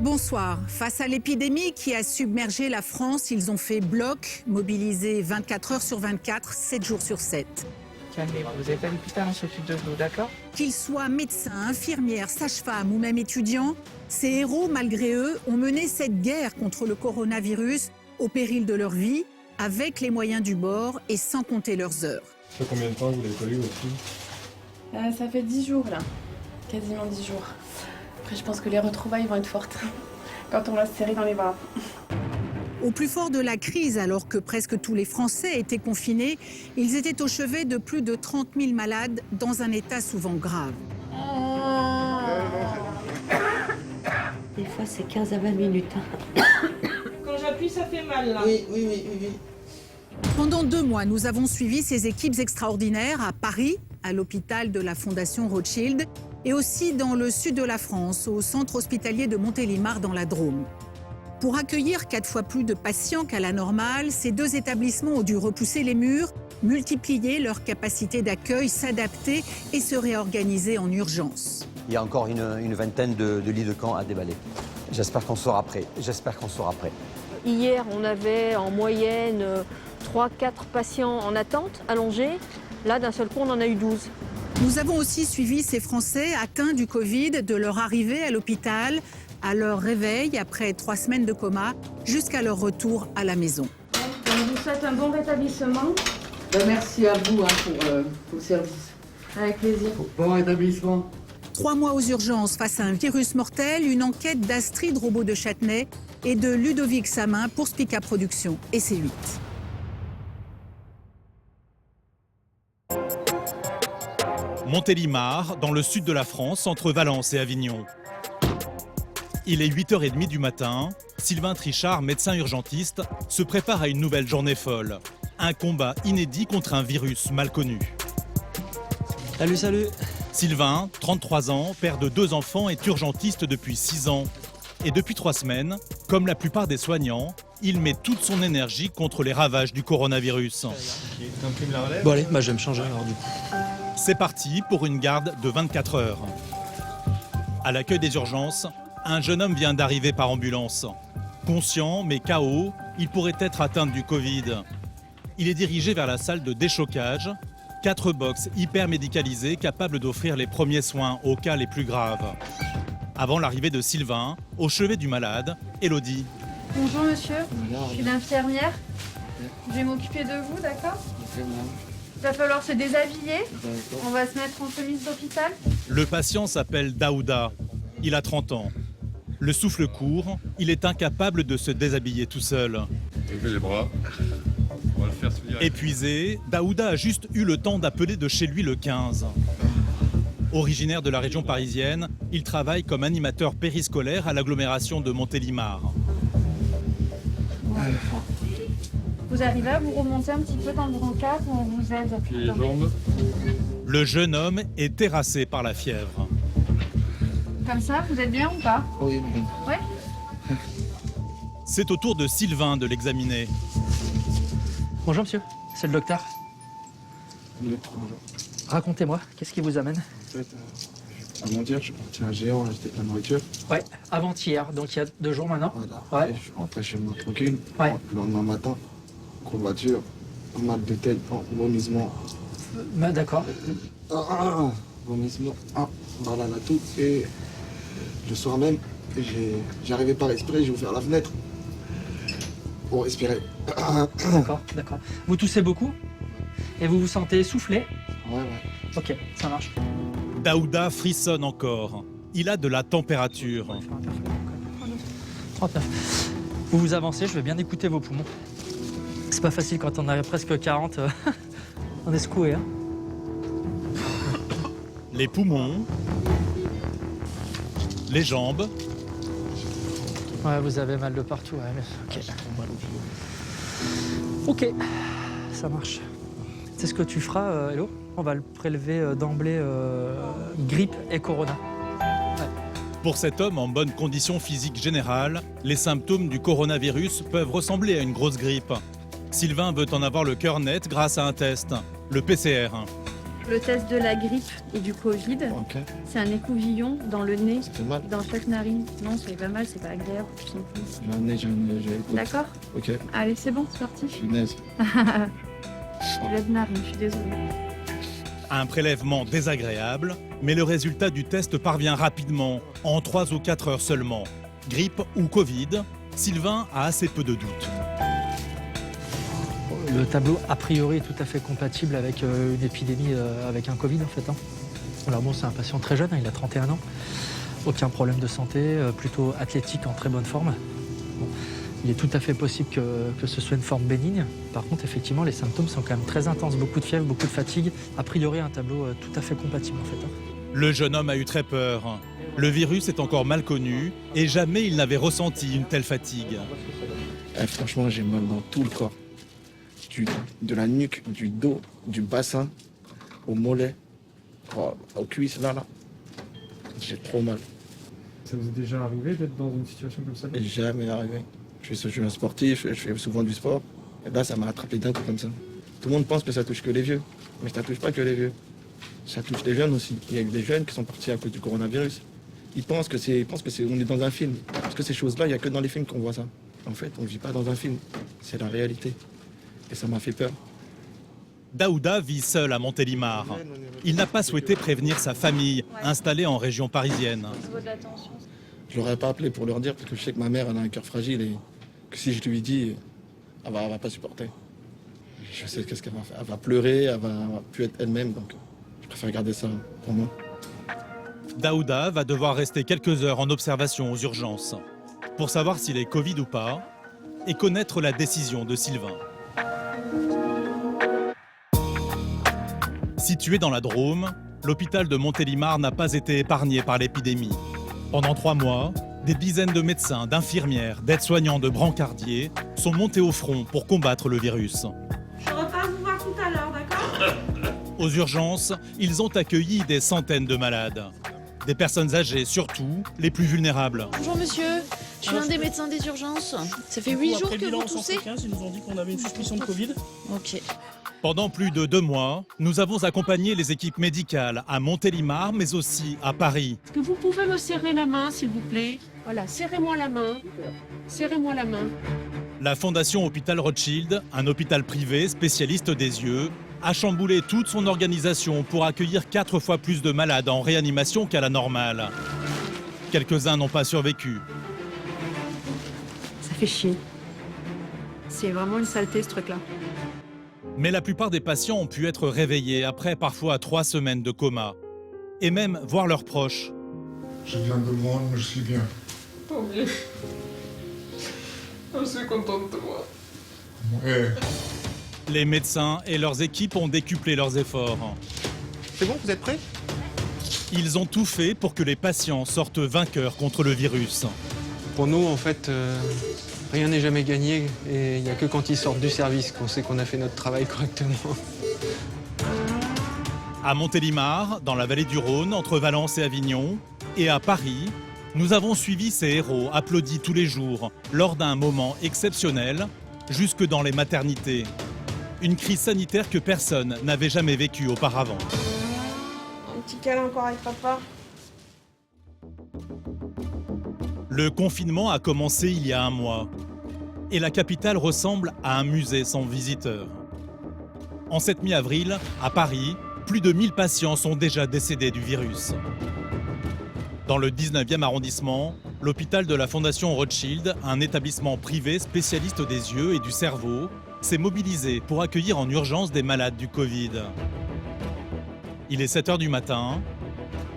Bonsoir. Face à l'épidémie qui a submergé la France, ils ont fait bloc, mobilisés 24 heures sur 24, 7 jours sur 7. Calmez-vous, vous êtes à l'hôpital, on s'occupe de vous, d'accord? Qu'ils soient médecins, infirmières, sages-femmes ou même étudiants, ces héros, malgré eux, ont mené cette guerre contre le coronavirus au péril de leur vie, avec les moyens du bord et sans compter leurs heures. Ça fait combien de temps que vous l'avez connu, votre fille? Ça fait 10 jours là, quasiment 10 jours. Après je pense que les retrouvailles vont être fortes quand on va se serrer dans les bras. Au plus fort de la crise, alors que presque tous les Français étaient confinés, ils étaient au chevet de plus de 30 000 malades dans un état souvent grave. Des fois c'est 15 à 20 minutes. Quand j'appuie, ça fait mal là. Oui. Pendant 2 mois, nous avons suivi ces équipes extraordinaires à Paris, à l'hôpital de la Fondation Rothschild, et aussi dans le sud de la France, au centre hospitalier de Montélimar dans la Drôme. Pour accueillir 4 fois plus de patients qu'à la normale, ces 2 établissements ont dû repousser les murs, multiplier leur capacité d'accueil, s'adapter et se réorganiser en urgence. Il y a encore une vingtaine de lits de camp à déballer. J'espère qu'on sera prêt. Hier, on avait en moyenne 3-4 patients en attente, allongés. Là, d'un seul coup, on en a eu 12. Nous avons aussi suivi ces Français atteints du Covid de leur arrivée à l'hôpital, à leur réveil après 3 semaines de coma, jusqu'à leur retour à la maison. Je vous souhaite un bon rétablissement. Merci à vous pour le service. Avec plaisir. Bon rétablissement. 3 mois aux urgences face à un virus mortel, une enquête d'Astrid Robot de Châtenay et de Ludovic Samin pour Spica Productions et C8. Montélimar, dans le sud de la France, entre Valence et Avignon. Il est 8h30 du matin. Sylvain Trichard, médecin urgentiste, se prépare à une nouvelle journée folle. Un combat inédit contre un virus mal connu. Salut. Sylvain, 33 ans, père de 2 enfants, est urgentiste depuis 6 ans. Et depuis 3 semaines, comme la plupart des soignants, il met toute son énergie contre les ravages du coronavirus. Bon allez, je vais me changer alors du coup. C'est parti pour une garde de 24 heures. À l'accueil des urgences, un jeune homme vient d'arriver par ambulance. Conscient mais KO, il pourrait être atteint du Covid. Il est dirigé vers la salle de déchocage. 4 box hyper médicalisées capables d'offrir les premiers soins aux cas les plus graves. Avant l'arrivée de Sylvain, au chevet du malade, Elodie. Bonjour monsieur, je suis l'infirmière. Je vais m'occuper de vous, d'accord? Il va falloir se déshabiller. On va se mettre en chemise d'hôpital. Le patient s'appelle Daouda. Il a 30 ans. Le souffle court, il est incapable de se déshabiller tout seul. Levez les bras. On va le faire se dire. Épuisé, Daouda a juste eu le temps d'appeler de chez lui le 15. Originaire de la région parisienne, il travaille comme animateur périscolaire à l'agglomération de Montélimar. Vous arrivez à vous remonter un petit peu dans le brancard ou on vous aide? Puis les jambes. Le jeune homme est terrassé par la fièvre. Comme ça, vous êtes bien ou pas? Oui. Ouais. C'est au tour de Sylvain de l'examiner. Bonjour monsieur, c'est le docteur. Bonjour. Racontez-moi, qu'est-ce qui vous amène? En fait, avant-hier, je suis parti à un géant acheter de la nourriture. Ouais, avant-hier, donc il y a 2 jours maintenant. Voilà. Ouais. Et je suis rentré chez moi tranquille. Ouais. Le lendemain matin, courbature, mal de tête, vomissement. D'accord. Vomissement, mal à la toux. Et le soir même, j'arrivais pas à respirer, j'ai ouvert la fenêtre pour respirer. D'accord. Vous toussez beaucoup? Et vous vous sentez essoufflé? Ouais. Ok, ça marche. Daouda frissonne encore. Il a de la température. 39. Vous vous avancez, je vais bien écouter vos poumons. C'est pas facile quand on a presque 40. On est secoué, hein. Les poumons, les jambes. Ouais, vous avez mal de partout. Ouais, mais... Ok, ça marche. C'est ce que tu feras, Hello. On va le prélever d'emblée grippe et corona. Ouais. Pour cet homme en bonne condition physique générale, les symptômes du coronavirus peuvent ressembler à une grosse grippe. Sylvain veut en avoir le cœur net grâce à un test, le PCR. le test de la grippe et du Covid. Ok. C'est un écouvillon dans le nez, Ça fait mal. dans chaque narine. Non, ça fait pas mal, c'est pas agréable. tu sens plus. J'ai un nez, j'ai. D'accord. Ok. Allez, c'est bon, c'est parti. Punaise. J'ai de narine, je suis désolée. Un prélèvement désagréable, mais le résultat du test parvient rapidement, en 3 ou 4 heures seulement. Grippe ou Covid, Sylvain a assez peu de doutes. Le tableau, a priori, est tout à fait compatible avec une épidémie, avec un Covid, en fait. Alors bon, c'est un patient très jeune, il a 31 ans. Aucun problème de santé, plutôt athlétique, en très bonne forme. Bon, il est tout à fait possible que ce soit une forme bénigne. Par contre, effectivement, les symptômes sont quand même très intenses. Beaucoup de fièvre, beaucoup de fatigue. A priori, un tableau tout à fait compatible, en fait. Le jeune homme a eu très peur. Le virus est encore mal connu et jamais il n'avait ressenti une telle fatigue. Franchement, j'ai mal dans tout le corps. De la nuque, du dos, du bassin, au mollet, aux cuisses, là. J'ai trop mal. Ça vous est déjà arrivé d'être dans une situation comme ça? Jamais arrivé. Je suis un sportif, je fais souvent du sport. Et là, ça m'a attrapé d'un coup comme ça. Tout le monde pense que ça touche que les vieux. Mais ça touche pas que les vieux. Ça touche les jeunes aussi. Il y a eu des jeunes qui sont partis à cause du coronavirus. Ils pensent que on est dans un film. Parce que ces choses-là, il n'y a que dans les films qu'on voit ça. En fait, on ne vit pas dans un film. C'est la réalité. Et ça m'a fait peur. Daouda vit seul à Montélimar. Il n'a pas souhaité prévenir sa famille, installée en région parisienne. Je l'aurais pas appelé pour leur dire, parce que je sais que ma mère elle a un cœur fragile et que si je lui dis, elle va pas supporter. Je sais qu'est-ce qu'elle va faire. Elle va pleurer, elle va plus être elle-même, donc je préfère garder ça pour moi. Daouda va devoir rester quelques heures en observation aux urgences pour savoir s'il est Covid ou pas et connaître la décision de Sylvain. Situé dans la Drôme, l'hôpital de Montélimar n'a pas été épargné par l'épidémie. Pendant 3 mois, des dizaines de médecins, d'infirmières, d'aides-soignants, de brancardiers sont montés au front pour combattre le virus. Je repars vous voir tout à l'heure, d'accord? Aux urgences, ils ont accueilli des centaines de malades. Des personnes âgées surtout, les plus vulnérables. Bonjour monsieur, je suis un des médecins des urgences. Ça fait 8 jours que vous toussez. Ils nous ont dit qu'on avait une suspicion de Covid. Ok. Pendant plus de 2 mois, nous avons accompagné les équipes médicales à Montélimar, mais aussi à Paris. Est-ce que vous pouvez me serrer la main, s'il vous plaît? Voilà, serrez-moi la main. Serrez-moi la main. La Fondation Hôpital Rothschild, un hôpital privé spécialiste des yeux, a chamboulé toute son organisation pour accueillir 4 fois plus de malades en réanimation qu'à la normale. Quelques-uns n'ont pas survécu. Ça fait chier. C'est vraiment une saleté ce truc-là. Mais la plupart des patients ont pu être réveillés après parfois 3 semaines de coma. Et même voir leurs proches. Je viens de loin, je suis bien. Tant mieux. Je suis contente de toi. Ouais. Les médecins et leurs équipes ont décuplé leurs efforts. C'est bon, vous êtes prêts? Ils ont tout fait pour que les patients sortent vainqueurs contre le virus. Pour nous, en fait, rien n'est jamais gagné. Et il n'y a que quand ils sortent du service qu'on sait qu'on a fait notre travail correctement. À Montélimar, dans la vallée du Rhône, entre Valence et Avignon, et à Paris, nous avons suivi ces héros applaudis tous les jours lors d'un moment exceptionnel, jusque dans les maternités. Une crise sanitaire que personne n'avait jamais vécue auparavant. Un petit câlin encore avec papa. Le confinement a commencé il y a 1 mois. Et la capitale ressemble à un musée sans visiteurs. En cette mi-avril, à Paris, plus de 1000 patients sont déjà décédés du virus. Dans le 19e arrondissement, l'hôpital de la Fondation Rothschild, un établissement privé spécialiste des yeux et du cerveau, s'est mobilisé pour accueillir en urgence des malades du Covid. Il est 7 h du matin.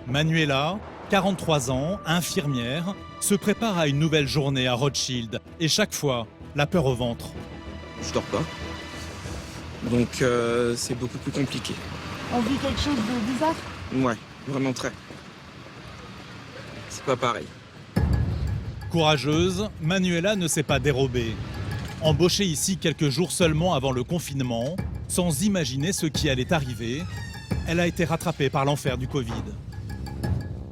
Manuela, 43 ans, infirmière, se prépare à une nouvelle journée à Rothschild. Et chaque fois, la peur au ventre. Je dors pas. Donc c'est beaucoup plus compliqué. On vit quelque chose de bizarre? Ouais, vraiment très. C'est pas pareil. Courageuse, Manuela ne s'est pas dérobée. Embauchée ici quelques jours seulement avant le confinement, sans imaginer ce qui allait arriver, elle a été rattrapée par l'enfer du Covid.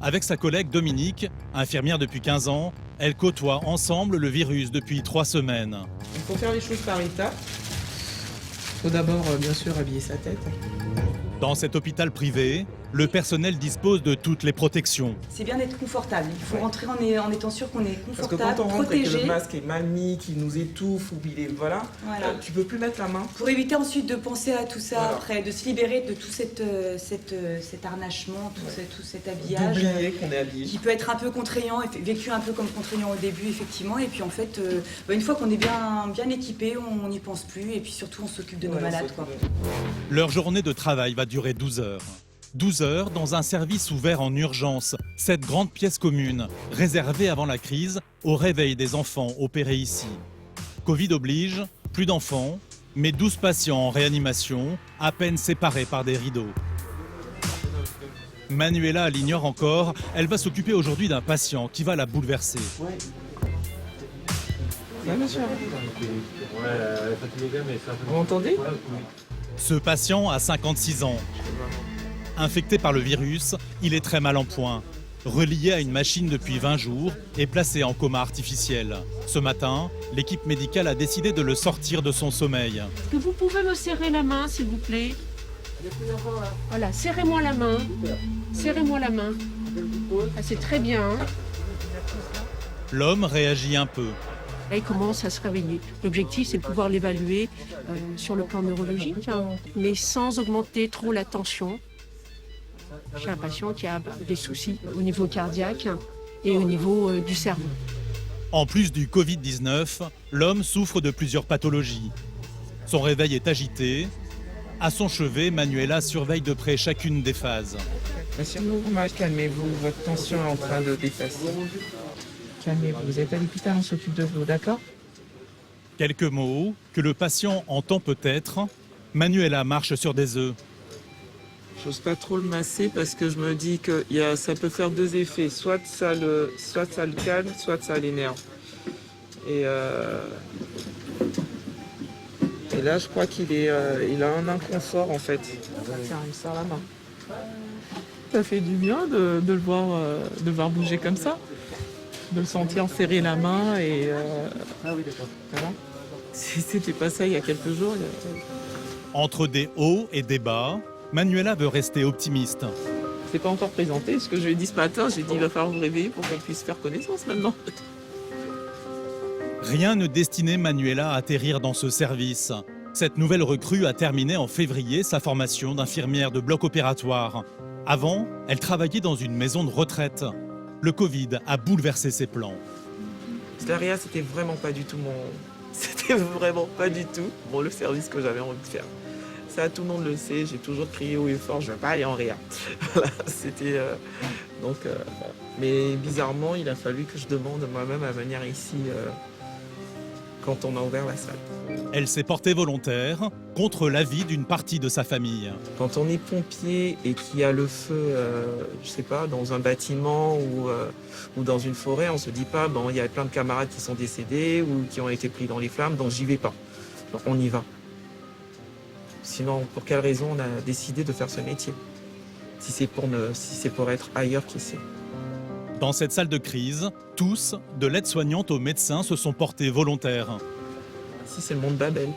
Avec sa collègue Dominique, infirmière depuis 15 ans, elle côtoie ensemble le virus depuis 3 semaines. Il faut faire les choses par étapes. Il faut d'abord, bien sûr, habiller sa tête. Dans cet hôpital privé, le personnel dispose de toutes les protections. C'est bien d'être confortable. Il faut rentrer en étant sûr qu'on est Parce que confortable, quand on rentre et que protégé. le masque est mal mis, qu'il nous étouffe ou il est voilà, tu peux plus mettre la main. Pour éviter ensuite de penser à tout ça Voilà. après, de se libérer de tout cet harnachement, tout cet habillage. D'oublier qu'on est habillé. Qui peut être un peu contraignant, vécu un peu comme contraignant au début effectivement. Et puis en fait, une fois qu'on est bien équipé, on n'y pense plus. Et puis surtout, on s'occupe de nos malades, quoi. Leur journée de travail va durer 12 heures. 12 heures dans un service ouvert en urgence, cette grande pièce commune, réservée avant la crise au réveil des enfants opérés ici. Covid oblige, plus d'enfants, mais 12 patients en réanimation, à peine séparés par des rideaux. Manuela l'ignore encore, elle va s'occuper aujourd'hui d'un patient qui va la bouleverser. Vous m'entendez? Ce patient a 56 ans. Infecté par le virus, il est très mal en point. Relié à une machine depuis 20 jours et placé en coma artificiel. Ce matin, l'équipe médicale a décidé de le sortir de son sommeil. Est-ce que vous pouvez me serrer la main, s'il vous plaît? Voilà, serrez-moi la main. Serrez-moi la main. Ah, c'est très bien. Hein. L'homme réagit un peu. Là, il commence à se réveiller. L'objectif, c'est de pouvoir l'évaluer sur le plan neurologique, hein, mais sans augmenter trop la tension. J'ai un patient qui a des soucis au niveau cardiaque et au niveau du cerveau. En plus du Covid-19, l'homme souffre de plusieurs pathologies. Son réveil est agité. À son chevet, Manuela surveille de près chacune des phases. Monsieur Mourma, calmez-vous, votre tension est en train de dépasser. Calmez-vous, vous êtes à l'hôpital, on s'occupe de vous, d'accord? Quelques mots que le patient entend peut-être. Manuela marche sur des œufs. J'ose pas trop le masser parce que je me dis que ça peut faire deux effets. Soit ça le calme, soit ça l'énerve. Et là, je crois qu'il a un inconfort en fait. Tiens, il me serre la main. Ça fait du bien de le voir bouger comme ça. De le sentir serrer la main et voilà. C'était pas ça il y a quelques jours. Entre des hauts et des bas, Manuela veut rester optimiste. C'est pas encore présenté. Ce que je lui ai dit ce matin, j'ai dit il va falloir vous réveiller pour qu'on puisse faire connaissance maintenant. Rien ne destinait Manuela à atterrir dans ce service. Cette nouvelle recrue a terminé en février sa formation d'infirmière de bloc opératoire. Avant, elle travaillait dans une maison de retraite. Le Covid a bouleversé ses plans. Steria, c'était vraiment pas du tout C'était vraiment pas du tout le service que j'avais envie de faire. Ça, tout le monde le sait, j'ai toujours crié haut et fort, je ne vais pas aller en réa. Voilà, c'était... Mais bizarrement, il a fallu que je demande moi-même à venir ici quand on a ouvert la salle. Elle s'est portée volontaire contre l'avis d'une partie de sa famille. Quand on est pompier et qu'il y a le feu, je sais pas, dans un bâtiment ou dans une forêt, on se dit pas, il y a plein de camarades qui sont décédés ou qui ont été pris dans les flammes, donc j'y vais pas. Donc on y va. Sinon, pour quelle raison on a décidé de faire ce métier? Si c'est pour être ailleurs qu'ici. Dans cette salle de crise, tous, de l'aide-soignante aux médecins, se sont portés volontaires. Si c'est le monde Babel.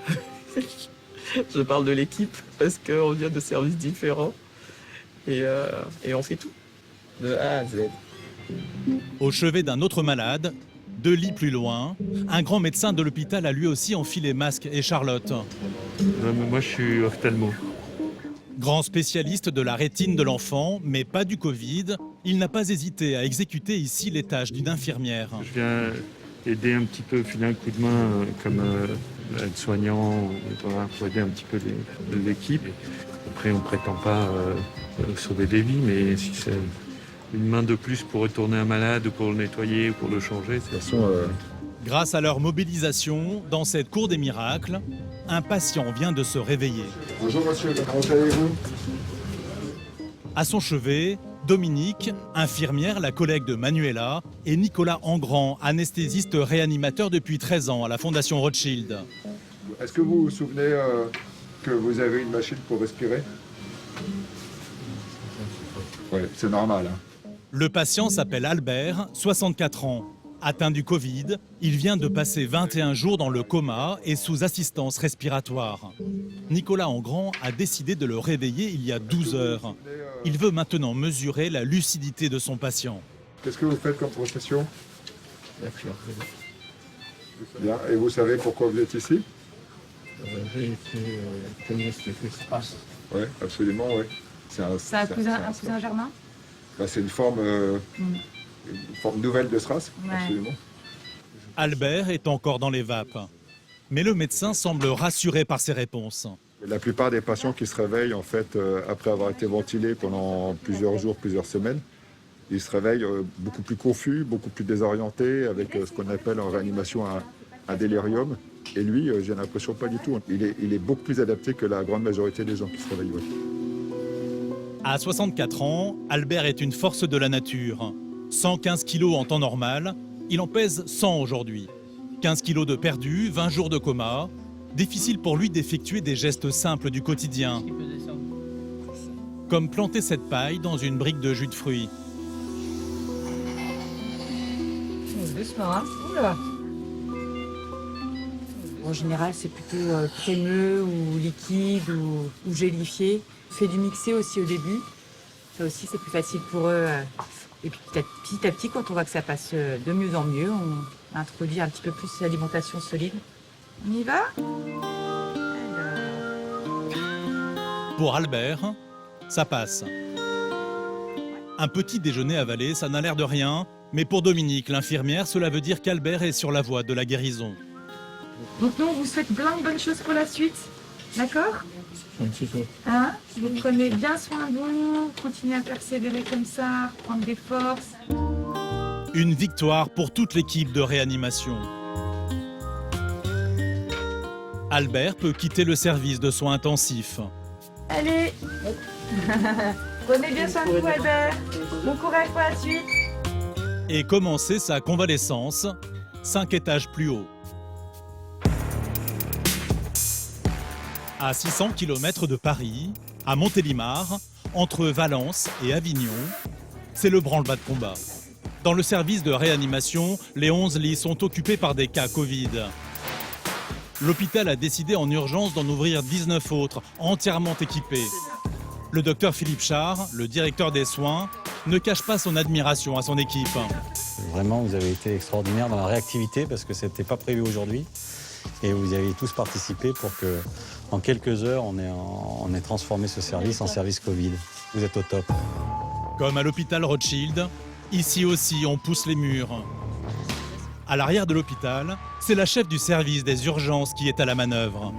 Je parle de l'équipe parce qu'on vient de services différents et on fait tout, de A à Z. Au chevet d'un autre malade, 2 lits plus loin, un grand médecin de l'hôpital a lui aussi enfilé masque et Charlotte. Non, mais moi je suis ophtalmo. Grand spécialiste de la rétine de l'enfant, mais pas du Covid, il n'a pas hésité à exécuter ici les tâches d'une infirmière. Je viens aider un petit peu, filer un coup de main comme aide-soignant, voilà, pour aider un petit peu l'équipe. Après, on ne prétend pas sauver des vies, mais si c'est une main de plus pour retourner un malade, pour le nettoyer, pour le changer, de toute façon... Grâce à leur mobilisation, dans cette cour des miracles, un patient vient de se réveiller. Bonjour monsieur, comment allez-vous? À son chevet, Dominique, infirmière, la collègue de Manuela, et Nicolas Engrand, anesthésiste réanimateur depuis 13 ans à la Fondation Rothschild. Est-ce que vous vous souvenez que vous avez une machine pour respirer? Oui, c'est normal. Hein. Le patient s'appelle Albert, 64 ans. Atteint du Covid, il vient de passer 21 jours dans le coma et sous assistance respiratoire. Nicolas Engrand a décidé de le réveiller il y a 12 heures. Il veut maintenant mesurer la lucidité de son patient. Qu'est-ce que vous faites comme profession? Bien. Et vous savez pourquoi vous êtes ici? Oui, absolument, oui. C'est un cousin germain? C'est une forme nouvelle de SRAS, absolument. Albert est encore dans les vapes. Mais le médecin semble rassuré par ses réponses. La plupart des patients qui se réveillent, en fait, après avoir été ventilés pendant plusieurs jours, plusieurs semaines, ils se réveillent beaucoup plus confus, beaucoup plus désorientés, avec ce qu'on appelle en réanimation un délirium. Et lui, j'ai l'impression pas du tout. Il est beaucoup plus adapté que la grande majorité des gens qui se réveillent. Ouais. À 64 ans, Albert est une force de la nature. 115 kilos en temps normal, il en pèse 100 aujourd'hui. 15 kilos de perdu, 20 jours de coma. Difficile pour lui d'effectuer des gestes simples du quotidien. Comme planter cette paille dans une brique de jus de fruits. Doucement, hein? Oula. En général, c'est plutôt crémeux ou liquide ou gélifié. On fait du mixé aussi au début. Ça aussi, c'est plus facile pour eux. Et puis petit à petit, quand on voit que ça passe de mieux en mieux, on introduit un petit peu plus d'alimentation solide. On y va? Pour Albert, ça passe. Un petit déjeuner avalé, ça n'a l'air de rien. Mais pour Dominique, l'infirmière, cela veut dire qu'Albert est sur la voie de la guérison. Donc nous, on vous souhaite plein de bonnes choses pour la suite. D'accord? Hein? Vous prenez bien soin de vous, continuez à persévérer comme ça, prendre des forces. Une victoire pour toute l'équipe de réanimation. Albert peut quitter le service de soins intensifs. Allez. Prenez bien soin de vous, Albert. Bon courage pour la suite. Et commencer sa convalescence 5 étages plus haut. À 600 km de Paris, à Montélimar, entre Valence et Avignon, c'est le branle-bas de combat. Dans le service de réanimation, les 11 lits sont occupés par des cas Covid. L'hôpital a décidé en urgence d'en ouvrir 19 autres, entièrement équipés. Le docteur Philippe Char, le directeur des soins, ne cache pas son admiration à son équipe. Vraiment, vous avez été extraordinaire dans la réactivité parce que ce n'était pas prévu aujourd'hui. Et vous avez tous participé pour que, en quelques heures, on ait transformé ce service en service Covid. Vous êtes au top. Comme à l'hôpital Rothschild, ici aussi on pousse les murs. À l'arrière de l'hôpital, c'est la chef du service des urgences qui est à la manœuvre.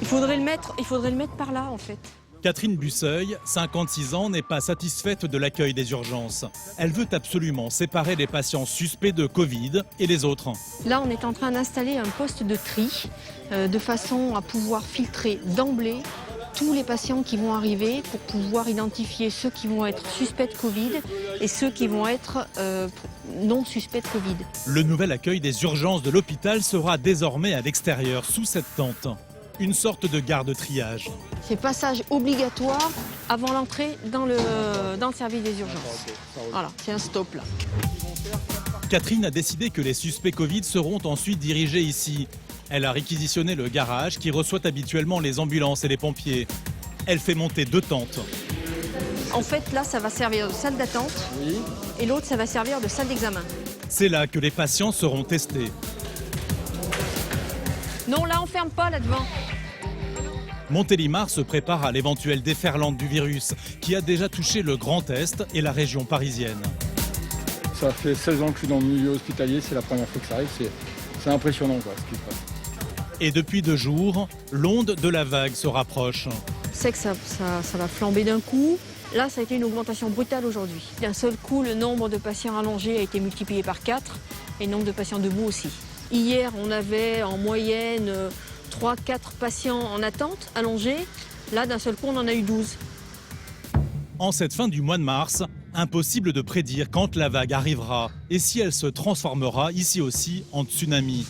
Il faudrait le mettre par là en fait. Catherine Busseuil, 56 ans, n'est pas satisfaite de l'accueil des urgences. Elle veut absolument séparer les patients suspects de Covid et les autres. Là, on est en train d'installer un poste de tri de façon à pouvoir filtrer d'emblée tous les patients qui vont arriver pour pouvoir identifier ceux qui vont être suspects de Covid et ceux qui vont être non suspects de Covid. Le nouvel accueil des urgences de l'hôpital sera désormais à l'extérieur, sous cette tente. Une sorte de garde-triage. C'est passage obligatoire avant l'entrée dans le service des urgences. Voilà, c'est un stop là. Catherine a décidé que les suspects Covid seront ensuite dirigés ici. Elle a réquisitionné le garage qui reçoit habituellement les ambulances et les pompiers. Elle fait monter 2 tentes. En fait, là, ça va servir de salle d'attente et l'autre, ça va servir de salle d'examen. C'est là que les patients seront testés. Non, là, on ferme pas, là devant. Montélimar se prépare à l'éventuelle déferlante du virus qui a déjà touché le Grand Est et la région parisienne. Ça fait 16 ans que je suis dans le milieu hospitalier, c'est la première fois que ça arrive, c'est impressionnant quoi, ce qui se passe. Et depuis 2 jours, l'onde de la vague se rapproche. C'est que ça va flamber d'un coup. Là, ça a été une augmentation brutale aujourd'hui. D'un seul coup, le nombre de patients allongés a été multiplié par 4 et le nombre de patients debout aussi. Hier, on avait en moyenne 3-4 patients en attente, allongés. Là, d'un seul coup, on en a eu 12. En cette fin du mois de mars, impossible de prédire quand la vague arrivera et si elle se transformera ici aussi en tsunami.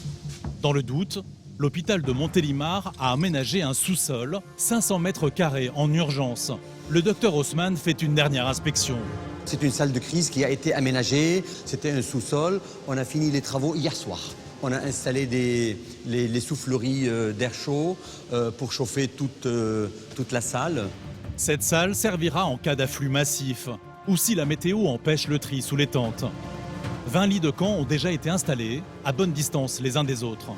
Dans le doute, l'hôpital de Montélimar a aménagé un sous-sol, 500 mètres carrés en urgence. Le docteur Haussmann fait une dernière inspection. C'est une salle de crise qui a été aménagée, c'était un sous-sol. On a fini les travaux hier soir. On a installé les souffleries d'air chaud pour chauffer toute la salle. Cette salle servira en cas d'afflux massif ou si la météo empêche le tri sous les tentes. 20 lits de camp ont déjà été installés, à bonne distance les uns des autres.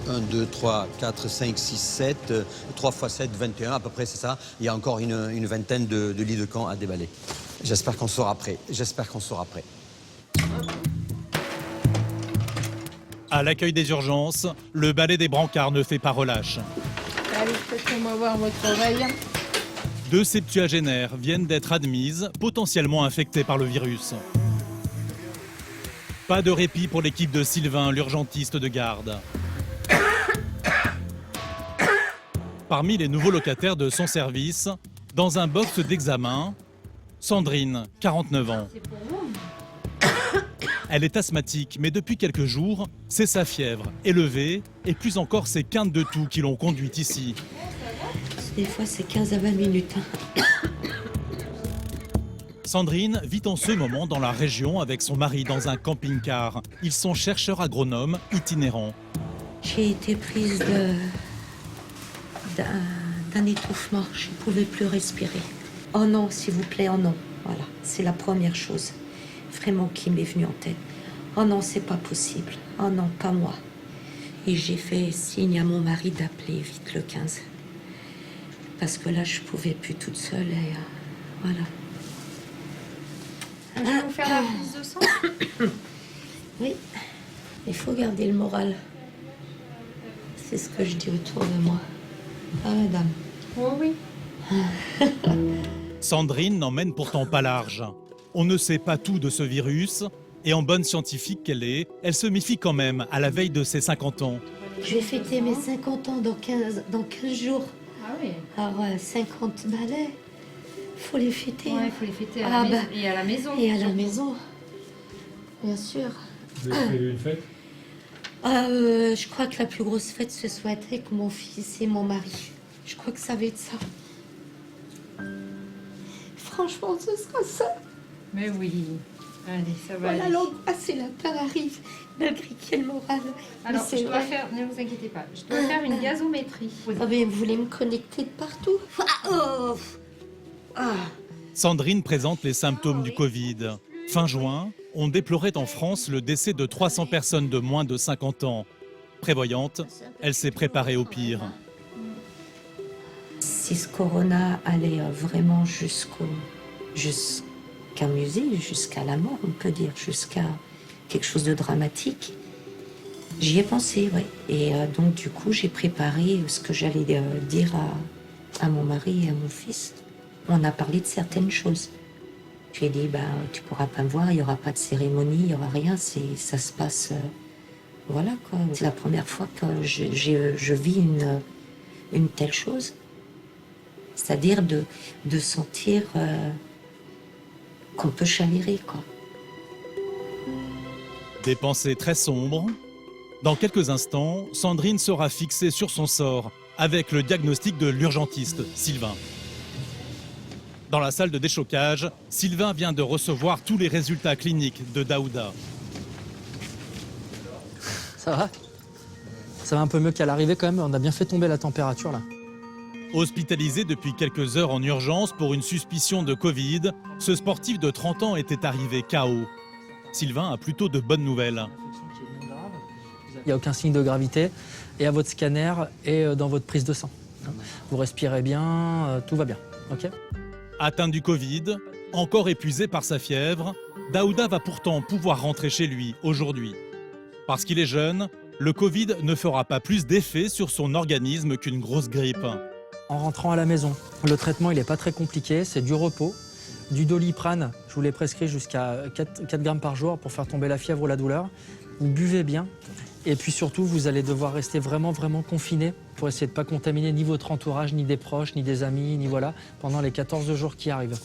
1, 2, 3, 4, 5, 6, 7, 3 x 7, 21 à peu près, c'est ça. Il y a encore une vingtaine de lits de camp à déballer. J'espère qu'on sera prêt. À l'accueil des urgences, le balai des brancards ne fait pas relâche. Allez, faites-moi voir votre oreille. 2 septuagénaires viennent d'être admises, potentiellement infectées par le virus. Pas de répit pour l'équipe de Sylvain, l'urgentiste de garde. Parmi les nouveaux locataires de son service, dans un box d'examen, Sandrine, 49 ans. Elle est asthmatique, mais depuis quelques jours, c'est sa fièvre élevée et plus encore ses quintes de toux qui l'ont conduite ici. Des fois, c'est 15 à 20 minutes. Sandrine vit en ce moment dans la région avec son mari dans un camping-car. Ils sont chercheurs agronomes itinérants. J'ai été prise d'un étouffement. Je ne pouvais plus respirer. Oh non, s'il vous plaît, oh non. Voilà, c'est la première chose vraiment qui m'est venue en tête. Oh non, c'est pas possible. Oh non, pas moi. Et j'ai fait signe à mon mari d'appeler vite le 15. Parce que là, je ne pouvais plus toute seule et voilà. Je vais vous faire la prise de sang. Oui, il faut garder le moral. C'est ce que je dis autour de moi. Ah, madame. Oh oui. Sandrine n'emmène pourtant pas large. On ne sait pas tout de ce virus et en bonne scientifique qu'elle est, elle se méfie quand même à la veille de ses 50 ans. Je vais fêter mes 50 ans dans 15 jours. Ah oui. Alors, 50 balais, faut les fêter. Ouais, il faut les fêter à la maison. Et à la maison. Et à la maison, bien sûr. Vous avez prévu une fête? Je crois que la plus grosse fête, ce soit avec mon fils et mon mari. Je crois que ça va être ça. Franchement, ce sera ça. Mais oui. Allez, ça va Voilà, aller. l'angoisse et la peur arrivent, malgré qu'il y ait le moral. Alors, Mais c'est je dois vrai. faire, ne vous inquiétez pas, je dois faire une gazométrie. Ah, mais vous voulez me connecter de partout? Sandrine présente les symptômes du Covid. Fin juin, on déplorait en France le décès de 300 personnes de moins de 50 ans. Prévoyante, elle s'est préparée au pire. Si ce corona allait vraiment jusqu'à musée, jusqu'à la mort, on peut dire, jusqu'à quelque chose de dramatique, j'y ai pensé, oui. Et donc, du coup, j'ai préparé ce que j'allais dire à mon mari et à mon fils. On a parlé de certaines choses. Je lui ai dit, tu pourras pas me voir, il n'y aura pas de cérémonie, il n'y aura rien, ça se passe... voilà, quoi. C'est la première fois que je vis une telle chose. C'est-à-dire de sentir qu'on peut chavirer, quoi. Des pensées très sombres. Dans quelques instants, Sandrine sera fixée sur son sort avec le diagnostic de l'urgentiste, Sylvain. Dans la salle de déchocage, Sylvain vient de recevoir tous les résultats cliniques de Daouda. Ça va? Ça va un peu mieux qu'à l'arrivée quand même, on a bien fait tomber la température là. Hospitalisé depuis quelques heures en urgence pour une suspicion de Covid, ce sportif de 30 ans était arrivé KO. Sylvain a plutôt de bonnes nouvelles. Il n'y a aucun signe de gravité et à votre scanner et dans votre prise de sang. Vous respirez bien, tout va bien. Ok. Atteint du Covid, encore épuisé par sa fièvre, Daouda va pourtant pouvoir rentrer chez lui aujourd'hui. Parce qu'il est jeune, le Covid ne fera pas plus d'effet sur son organisme qu'une grosse grippe. En rentrant à la maison, le traitement il n'est pas très compliqué, c'est du repos, du Doliprane, je vous l'ai prescrit jusqu'à 4 grammes par jour pour faire tomber la fièvre ou la douleur. Vous buvez bien et puis surtout vous allez devoir rester vraiment confiné pour essayer de ne pas contaminer ni votre entourage, ni des proches, ni des amis, ni voilà, pendant les 14 jours qui arrivent.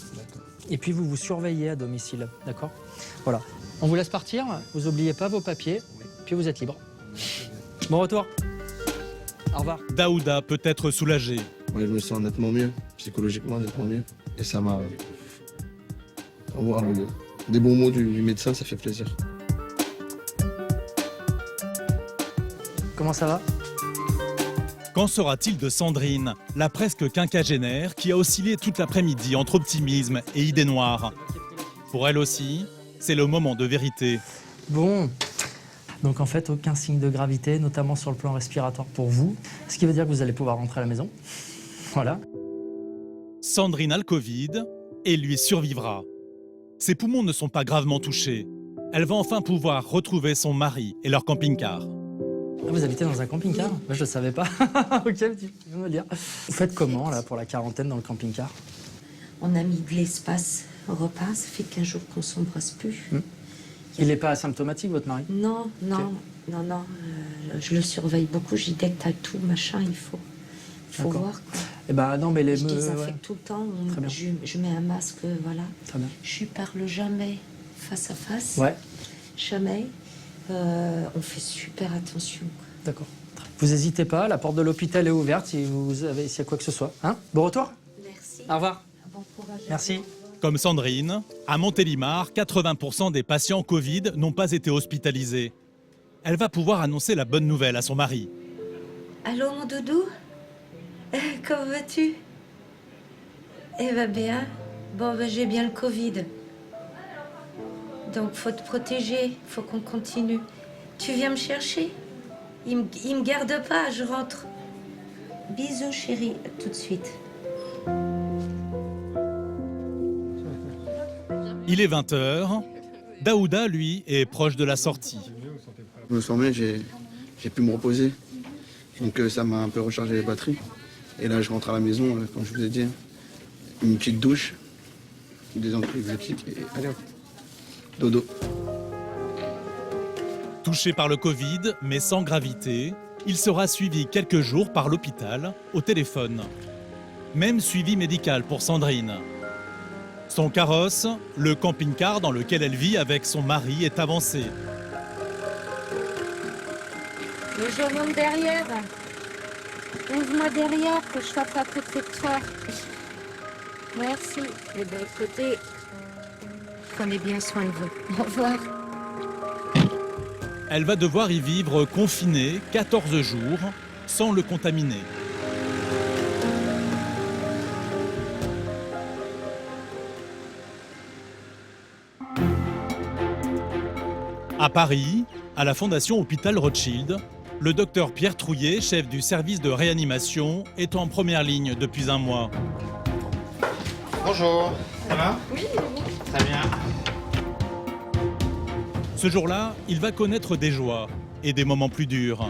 Et puis vous vous surveillez à domicile, d'accord? Voilà. On vous laisse partir, vous n'oubliez pas vos papiers, puis vous êtes libre. Bon retour. Au revoir. Daouda peut être soulagé. Ouais, je me sens nettement mieux, psychologiquement nettement mieux. Et ça m'a... Avoir des bons mots du médecin, ça fait plaisir. comment ça va? Qu'en sera-t-il de Sandrine, la presque quinquagénaire qui a oscillé toute l'après-midi entre optimisme et idées noires? Pour elle aussi, c'est le moment de vérité. Bon, donc en fait, aucun signe de gravité, notamment sur le plan respiratoire pour vous, ce qui veut dire que vous allez pouvoir rentrer à la maison. Voilà. Sandrine a le Covid et lui survivra. Ses poumons ne sont pas gravement touchés. Elle va enfin pouvoir retrouver son mari et leur camping-car. Ah, vous habitez dans un camping-car? Je ne savais pas. Ok, tu peux me dire. Vous faites comment là pour la quarantaine dans le camping-car? On a mis de l'espace au repas, ça fait 15 jours qu'on s'embrasse plus. Il n'est pas asymptomatique, votre mari? Non. Je le surveille beaucoup, j'y détecte tout, machin, il faut voir quoi. Eh ben non, mais les je désinfecte tout le temps, Très bien. je mets un masque, voilà. Très bien. Je parle jamais face à face. Ouais. Jamais. On fait super attention. D'accord. Vous n'hésitez pas, la porte de l'hôpital est ouverte si vous avez s'il y a quoi que ce soit. Hein? Bon retour? Merci. Au revoir. Bon courage. Merci. Comme Sandrine, à Montélimar, 80% des patients Covid n'ont pas été hospitalisés. Elle va pouvoir annoncer la bonne nouvelle à son mari. Allô mon doudou? Comment vas-tu? Eh ben bien. Bon, ben, j'ai bien le Covid. Donc faut te protéger, faut qu'on continue. Tu viens me chercher? Il me garde pas, je rentre. Bisous chérie, à tout de suite. Il est 20h. Daouda, lui, est proche de la sortie. Je me sens bien, j'ai pu me reposer. Donc ça m'a un peu rechargé les batteries. Et là, je rentre à la maison, comme je vous ai dit. Une petite douche, des antibiotiques et allez hop, dodo. Touché par le Covid, mais sans gravité, il sera suivi quelques jours par l'hôpital, au téléphone. Même suivi médical pour Sandrine. Son carrosse, le camping-car dans lequel elle vit avec son mari, est avancé. Le jeune homme derrière. Ouvre-moi derrière que je fasse à côté de toi. Merci. Eh bien, écoutez, prenez bien soin de vous. Au revoir. Elle va devoir y vivre confinée 14 jours, sans le contaminer. À Paris, à la Fondation Hôpital Rothschild, le docteur Pierre Trouillet, chef du service de réanimation, est en première ligne depuis un mois. Bonjour, ça va? Oui, Très bien. Ce jour-là, il va connaître des joies et des moments plus durs.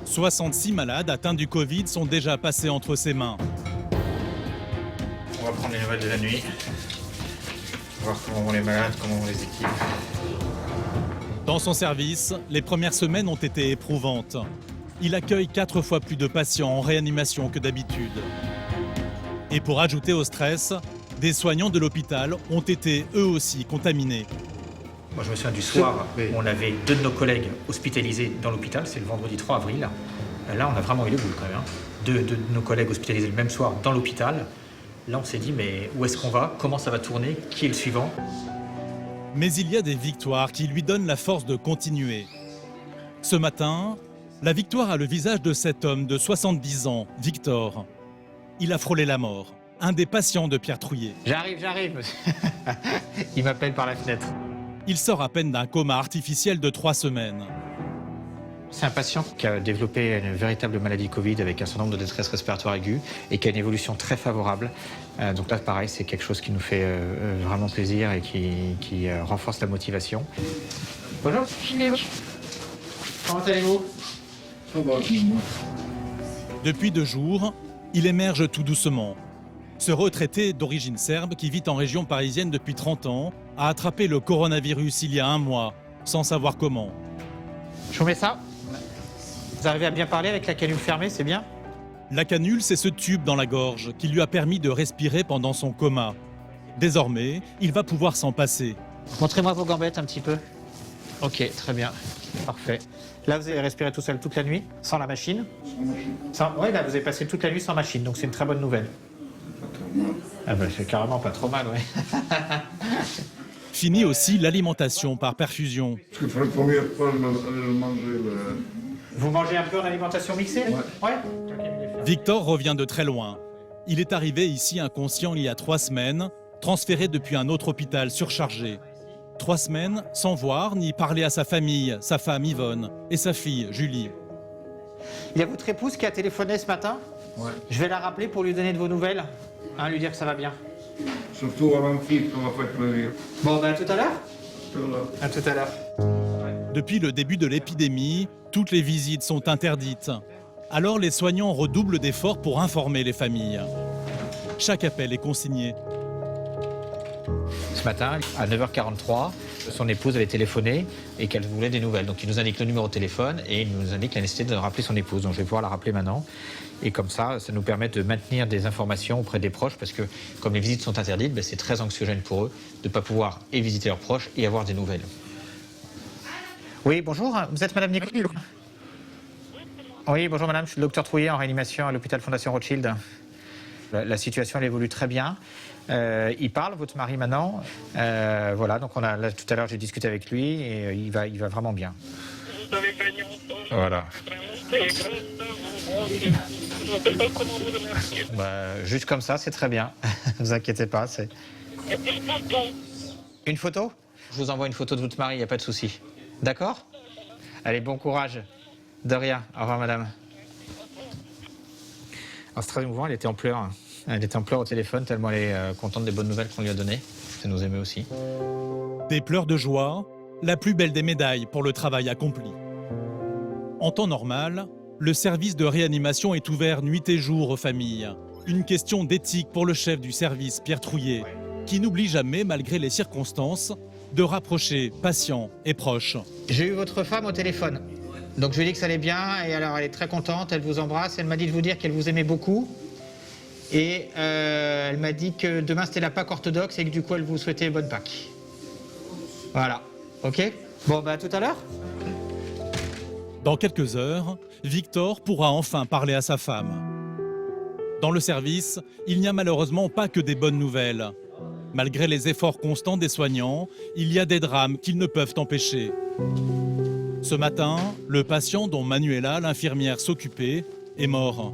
66 malades atteints du Covid sont déjà passés entre ses mains. On va prendre les nouvelles de la nuit. Voir comment vont les malades, comment vont les équipes. Dans son service, les premières semaines ont été éprouvantes. Il accueille 4 fois plus de patients en réanimation que d'habitude. Et pour ajouter au stress, des soignants de l'hôpital ont été eux aussi contaminés. Moi, je me souviens du soir où on avait 2 de nos collègues hospitalisés dans l'hôpital, c'est le vendredi 3 avril. Là, on a vraiment eu le bout quand même. 2 de nos collègues hospitalisés le même soir dans l'hôpital. Là, on s'est dit, mais où est-ce qu'on va? Comment ça va tourner? Qui est le suivant? Mais il y a des victoires qui lui donnent la force de continuer. Ce matin, la victoire a le visage de cet homme de 70 ans, Victor. Il a frôlé la mort, un des patients de Pierre Trouillet. J'arrive, monsieur. Il m'appelle par la fenêtre. Il sort à peine d'un coma artificiel de 3 semaines. C'est un patient qui a développé une véritable maladie Covid avec un certain nombre de détresse respiratoire aiguë et qui a une évolution très favorable. Donc là, pareil, c'est quelque chose qui nous fait vraiment plaisir et qui renforce la motivation. Bonjour. Comment allez-vous? Depuis 2 jours, il émerge tout doucement. Ce retraité d'origine serbe qui vit en région parisienne depuis 30 ans a attrapé le coronavirus il y a 1 mois, sans savoir comment. Je vous mets ça. Vous arrivez à bien parler avec la canule fermée, c'est bien? La canule, c'est ce tube dans la gorge qui lui a permis de respirer pendant son coma. Désormais, il va pouvoir s'en passer. Montrez-moi vos gambettes un petit peu. Ok, très bien. Parfait. Là, vous avez respiré tout seul toute la nuit, sans la machine? Oui, là, vous avez passé toute la nuit sans machine, donc c'est une très bonne nouvelle. Ah ben, c'est carrément pas trop mal, oui. Fini aussi l'alimentation par perfusion. Parce que pour la première fois, elle mangeait Vous mangez un peu en alimentation mixée? Ouais. Victor revient de très loin. Il est arrivé ici inconscient il y a 3 semaines, transféré depuis un autre hôpital surchargé. 3 semaines sans voir ni parler à sa famille, sa femme Yvonne et sa fille Julie. Il y a votre épouse qui a téléphoné ce matin. Ouais. Je vais la rappeler pour lui donner de vos nouvelles, hein, lui dire que ça va bien. Surtout à l'enquête, on va pas te pleurer. Bon, ben à tout à l'heure. À tout à l'heure. Depuis le début de l'épidémie, toutes les visites sont interdites. Alors les soignants redoublent d'efforts pour informer les familles. Chaque appel est consigné. Ce matin, à 9h43, son épouse avait téléphoné et qu'elle voulait des nouvelles. Donc il nous indique le numéro de téléphone et il nous indique la nécessité de rappeler son épouse. Donc je vais pouvoir la rappeler maintenant. Et comme ça nous permet de maintenir des informations auprès des proches parce que comme les visites sont interdites, c'est très anxiogène pour eux de ne pas pouvoir et visiter leurs proches et avoir des nouvelles. Oui, bonjour, vous êtes Madame Nicole? Oui, bonjour Madame, je suis le docteur Trouillet en réanimation à l'hôpital Fondation Rothschild. La situation, elle évolue très bien. Il parle, votre mari, maintenant. Voilà, donc là, tout à l'heure, j'ai discuté avec lui et il va vraiment bien. Voilà. Juste comme ça, c'est très bien. Ne vous inquiétez pas. Une photo? Je vous envoie une photo de votre mari, il n'y a pas de souci. D'accord? Allez, bon courage. De rien. Au revoir, madame. Alors, c'est très émouvant, elle était en pleurs. Elle était en pleurs au téléphone, tellement elle est contente des bonnes nouvelles qu'on lui a données. Ça nous émeut aussi. Des pleurs de joie, la plus belle des médailles pour le travail accompli. En temps normal, le service de réanimation est ouvert nuit et jour aux familles. Une question d'éthique pour le chef du service, Pierre Trouillet, qui n'oublie jamais, malgré les circonstances, de rapprocher patients et proches. J'ai eu votre femme au téléphone. Donc je lui ai dit que ça allait bien, et alors elle est très contente, elle vous embrasse, elle m'a dit de vous dire qu'elle vous aimait beaucoup. Et elle m'a dit que demain c'était la Pâque orthodoxe et que du coup elle vous souhaitait bonne Pâque. Voilà, ok? Bon, à tout à l'heure. Dans quelques heures, Victor pourra enfin parler à sa femme. Dans le service, il n'y a malheureusement pas que des bonnes nouvelles. Malgré les efforts constants des soignants, il y a des drames qu'ils ne peuvent empêcher. Ce matin, le patient dont Manuela, l'infirmière, s'occupait, est mort.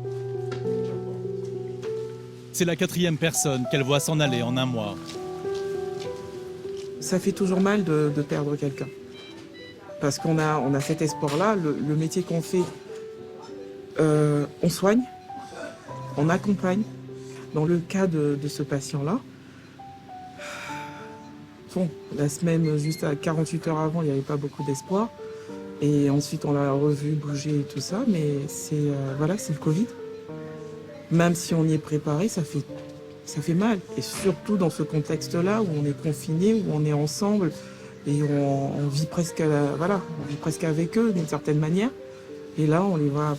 C'est la 4e personne qu'elle voit s'en aller en un mois. Ça fait toujours mal de perdre quelqu'un. Parce qu'on a cet espoir-là, le métier qu'on fait, on soigne, on accompagne. Dans le cas de ce patient-là, bon, la semaine juste à 48 heures avant, il n'y avait pas beaucoup d'espoir. Et ensuite, on l'a revu bouger et tout ça, mais c'est c'est le Covid. Même si on y est préparé, ça fait mal. Et surtout dans ce contexte-là où on est confiné, où on est ensemble et on vit presque on vit presque avec eux d'une certaine manière. Et là, on les voit,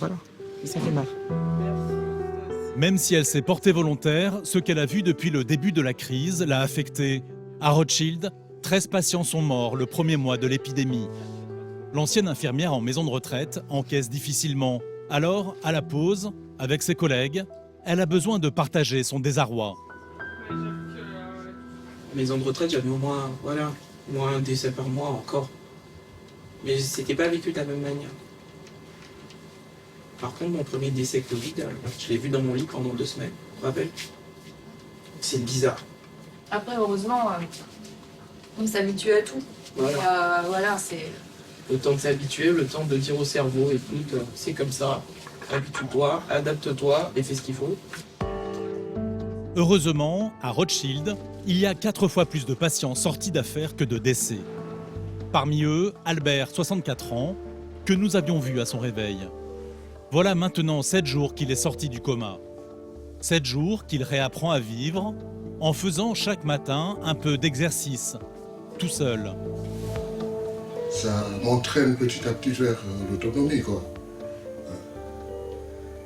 et ça fait mal. Même si elle s'est portée volontaire, ce qu'elle a vu depuis le début de la crise l'a affectée. À Rothschild, 13 patients sont morts le premier mois de l'épidémie. L'ancienne infirmière en maison de retraite encaisse difficilement. Alors, à la pause, avec ses collègues, elle a besoin de partager son désarroi. Maison de retraite, j'avais au moins un décès par mois encore. Mais c'était pas vécu de la même manière. Par contre, mon premier décès Covid, je l'ai vu dans mon lit pendant 2 semaines. Tu te rappelles? C'est bizarre. Après, heureusement, on s'habitue à tout. Voilà. C'est... Le temps de s'habituer, le temps de dire au cerveau, écoute, c'est comme ça, habitue-toi, adapte-toi et fais ce qu'il faut. Heureusement, à Rothschild, il y a 4 fois plus de patients sortis d'affaires que de décès. Parmi eux, Albert, 64 ans, que nous avions vu à son réveil. Voilà maintenant 7 jours qu'il est sorti du coma. 7 jours qu'il réapprend à vivre en faisant chaque matin un peu d'exercice, tout seul. Ça m'entraîne petit à petit vers l'autonomie, quoi.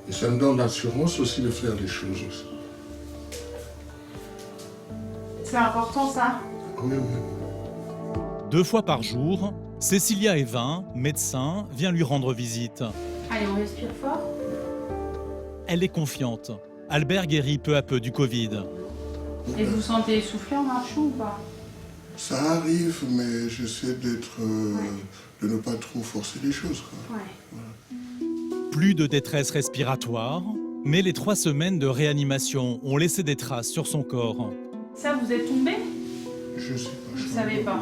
Et ça me donne l'assurance aussi de faire les choses aussi. C'est important, ça? Oui, oui. 2 fois par jour, Cécilia Evin, médecin, vient lui rendre visite. Allez, on respire fort. Elle est confiante. Albert guérit peu à peu du Covid. Et vous vous sentez essoufflé en marchant ou pas? Ça arrive, mais j'essaie de ne pas trop forcer les choses, quoi. Ouais. Voilà. Plus de détresse respiratoire, mais les 3 semaines de réanimation ont laissé des traces sur son corps. Ça, vous êtes tombé? Je sais pas. Vous savez pas.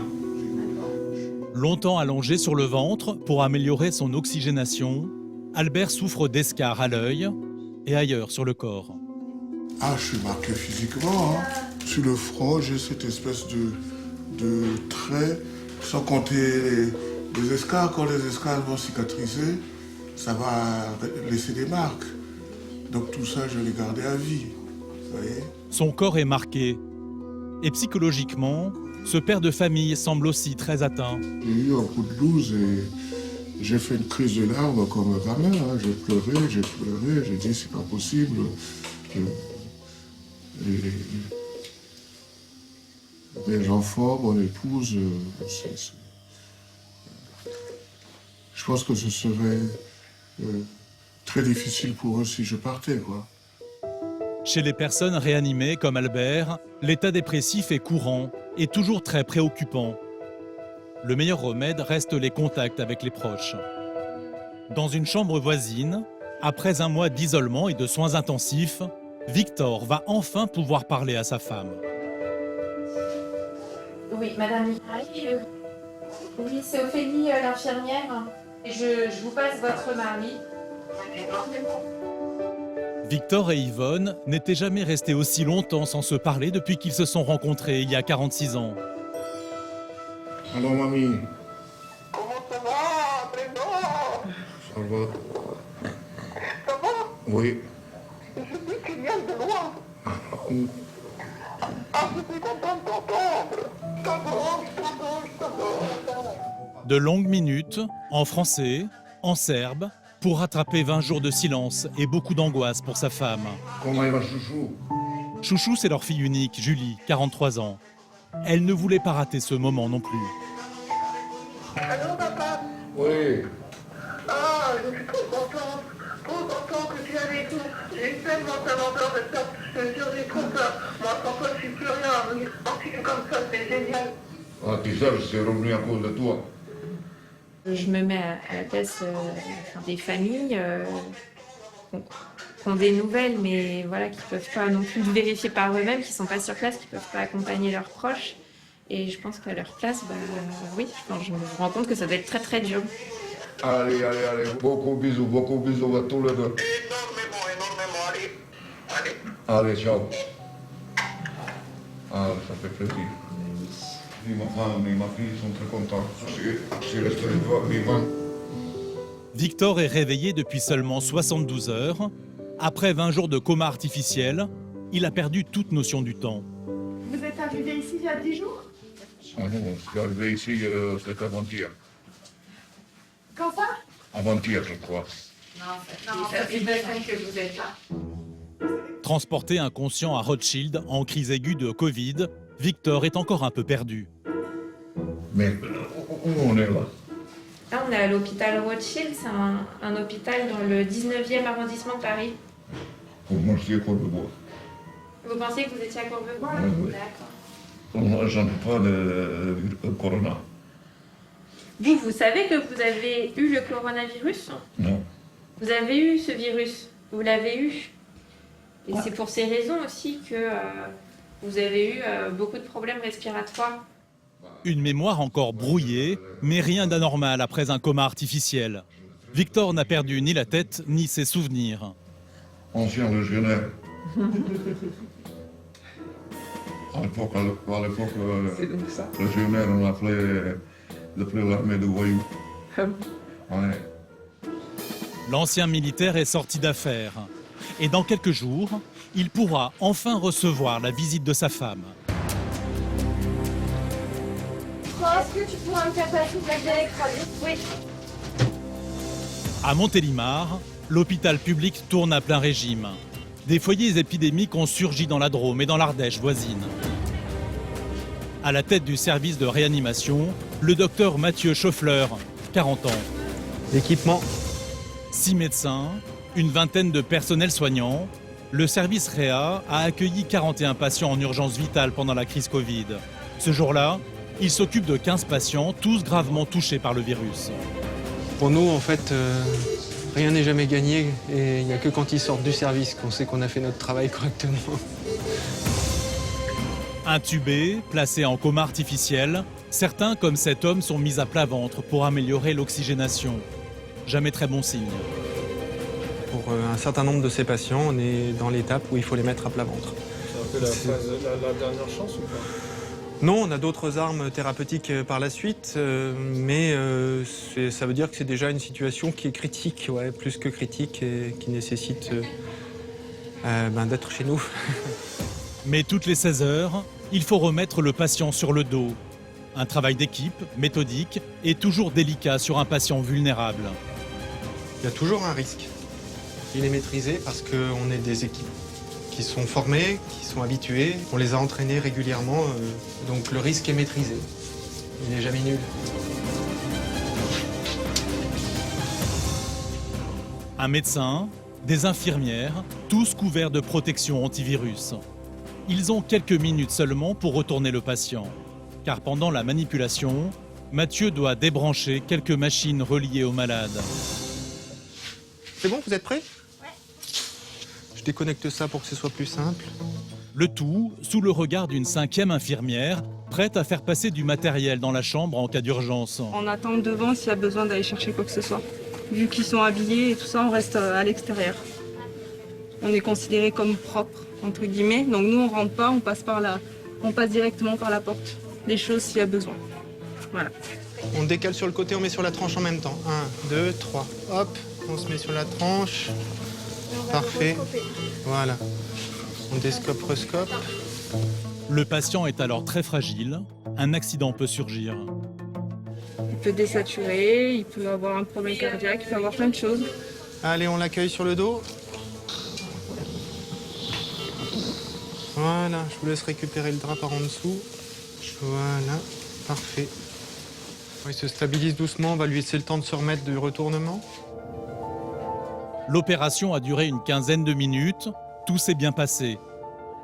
Longtemps allongé sur le ventre pour améliorer son oxygénation, Albert souffre d'escarres à l'œil et ailleurs sur le corps. Ah, je suis marqué physiquement. Hein. Sur le front, j'ai cette espèce de trait, sans compter les escarres. Quand les escarres vont cicatriser, ça va laisser des marques. Donc tout ça, je l'ai gardé à vie. Vous voyez? Son corps est marqué. Et psychologiquement, ce père de famille semble aussi très atteint. J'ai eu un coup de blues et j'ai fait une crise de larmes comme un gamin. Hein. J'ai pleuré, j'ai dit c'est pas possible. Les enfants, mon épouse, je pense que ce serait très difficile pour eux si je partais, quoi. Chez les personnes réanimées comme Albert, l'état dépressif est courant et toujours très préoccupant. Le meilleur remède reste les contacts avec les proches. Dans une chambre voisine, après un mois d'isolement et de soins intensifs, Victor va enfin pouvoir parler à sa femme. Oui, madame. Oui, c'est Ophélie, l'infirmière. Je vous passe votre mari. Victor et Yvonne n'étaient jamais restés aussi longtemps sans se parler depuis qu'ils se sont rencontrés il y a 46 ans. Allô, mamie. Comment ça va, Brenda? Ça va. Ça va? Oui. Je dis qu'il vient de loin. Ah, je suis contente d'entendre. De longues minutes, en français, en serbe, pour rattraper 20 jours de silence et beaucoup d'angoisse pour sa femme. Comment il va, Chouchou? Chouchou, c'est leur fille unique, Julie, 43 ans. Elle ne voulait pas rater ce moment non plus. Allô, papa? Oui. Ah, je suis trop contente que tu es avec nous. J'ai tellement peur de ça. Je te jure, j'ai trop peur. Moi, sans toi, je suis plus rien. Partir comme ça, c'est génial. Ah, tu sais, je suis revenu à cause de toi. Je me mets à la place des familles qui ont des nouvelles, mais voilà, qui ne peuvent pas non plus vérifier par eux-mêmes, qui ne sont pas sur place, qui ne peuvent pas accompagner leurs proches. Et je pense qu'à leur place, oui, je me rends compte que ça doit être très très dur. Allez, beaucoup bisous à tous les deux. Allez, ciao. Ah, ça fait plaisir. Ma femme et ma fille sont très contents. Je suis resté vivant. Victor est réveillé depuis seulement 72 heures. Après 20 jours de coma artificiel, il a perdu toute notion du temps. Vous êtes arrivé ici il y a 10 jours? Ah non, je suis arrivé ici, c'était avant-hier. Quand ça? Avant-hier, je crois. Non, ça fait 2 semaines que vous êtes là. Transporté inconscient à Rothschild en crise aiguë de Covid, Victor est encore un peu perdu. Mais où on est là? Là, on est à l'hôpital Rothschild, c'est un hôpital dans le 19e arrondissement de Paris. Moi, je suis à Courbevoie. Vous pensiez que vous étiez à Courbevoie? Oui. D'accord. Moi, j'en ai pas de corona. Vous savez que vous avez eu le coronavirus? Non. Vous avez eu ce virus, vous l'avez eu. Et c'est pour ces raisons aussi que vous avez eu beaucoup de problèmes respiratoires. Une mémoire encore brouillée, mais rien d'anormal après un coma artificiel. Victor n'a perdu ni la tête, ni ses souvenirs. Ancien légionnaire. À l'époque, légionnaire, on l'appelait l'armée de voyous. Ouais. L'ancien militaire est sorti d'affaires. Et dans quelques jours, il pourra enfin recevoir la visite de sa femme. Est-ce que tu pourras me faire passer la électronique? Oui. À Montélimar, l'hôpital public tourne à plein régime. Des foyers épidémiques ont surgi dans la Drôme et dans l'Ardèche voisine. À la tête du service de réanimation, le docteur Mathieu Schoeffler, 40 ans. L'équipement. 6 médecins, une vingtaine de personnels soignants. Le service Réa a accueilli 41 patients en urgence vitale pendant la crise Covid. Ce jour-là, il s'occupe de 15 patients, tous gravement touchés par le virus. Pour nous, en fait, Rien n'est jamais gagné et il n'y a que quand ils sortent du service qu'on sait qu'on a fait notre travail correctement. Intubés, placés en coma artificiel, certains, comme cet homme, sont mis à plat ventre pour améliorer l'oxygénation. Jamais très bon signe. Pour un certain nombre de ces patients, on est dans l'étape où il faut les mettre à plat ventre. C'est un peu la dernière chance ou pas? Non, on a d'autres armes thérapeutiques par la suite, mais ça veut dire que c'est déjà une situation qui est critique, ouais, plus que critique, et qui nécessite d'être chez nous. Mais toutes les 16 heures, il faut remettre le patient sur le dos. Un travail d'équipe, méthodique et toujours délicat sur un patient vulnérable. Il y a toujours un risque. Il est maîtrisé parce qu'on est des équipes qui sont formées, qui sont habituées. On les a entraînés régulièrement, donc le risque est maîtrisé. Il n'est jamais nul. Un médecin, des infirmières, tous couverts de protection antivirus. Ils ont quelques minutes seulement pour retourner le patient. Car pendant la manipulation, Mathieu doit débrancher quelques machines reliées au malade. C'est bon, vous êtes prêts? Ouais. Je déconnecte ça pour que ce soit plus simple. Le tout sous le regard d'une 5e infirmière, prête à faire passer du matériel dans la chambre en cas d'urgence. On attend devant s'il y a besoin d'aller chercher quoi que ce soit. Vu qu'ils sont habillés et tout ça, on reste à l'extérieur. On est considéré comme propre, entre guillemets. Donc nous, on rentre pas, on passe directement par la porte. Les choses s'il y a besoin. Voilà. On décale sur le côté, on met sur la tranche en même temps. 1, 2, 3. Hop, on se met sur la tranche. Parfait. Voilà. On descope, rescope. Le patient est alors très fragile. Un accident peut surgir. Il peut désaturer, il peut avoir un problème cardiaque, il peut avoir plein de choses. Allez, on l'accueille sur le dos. Voilà, je vous laisse récupérer le drap par en dessous. Voilà, parfait. Il se stabilise doucement, on va lui laisser le temps de se remettre du retournement. L'opération a duré une quinzaine de minutes, tout s'est bien passé.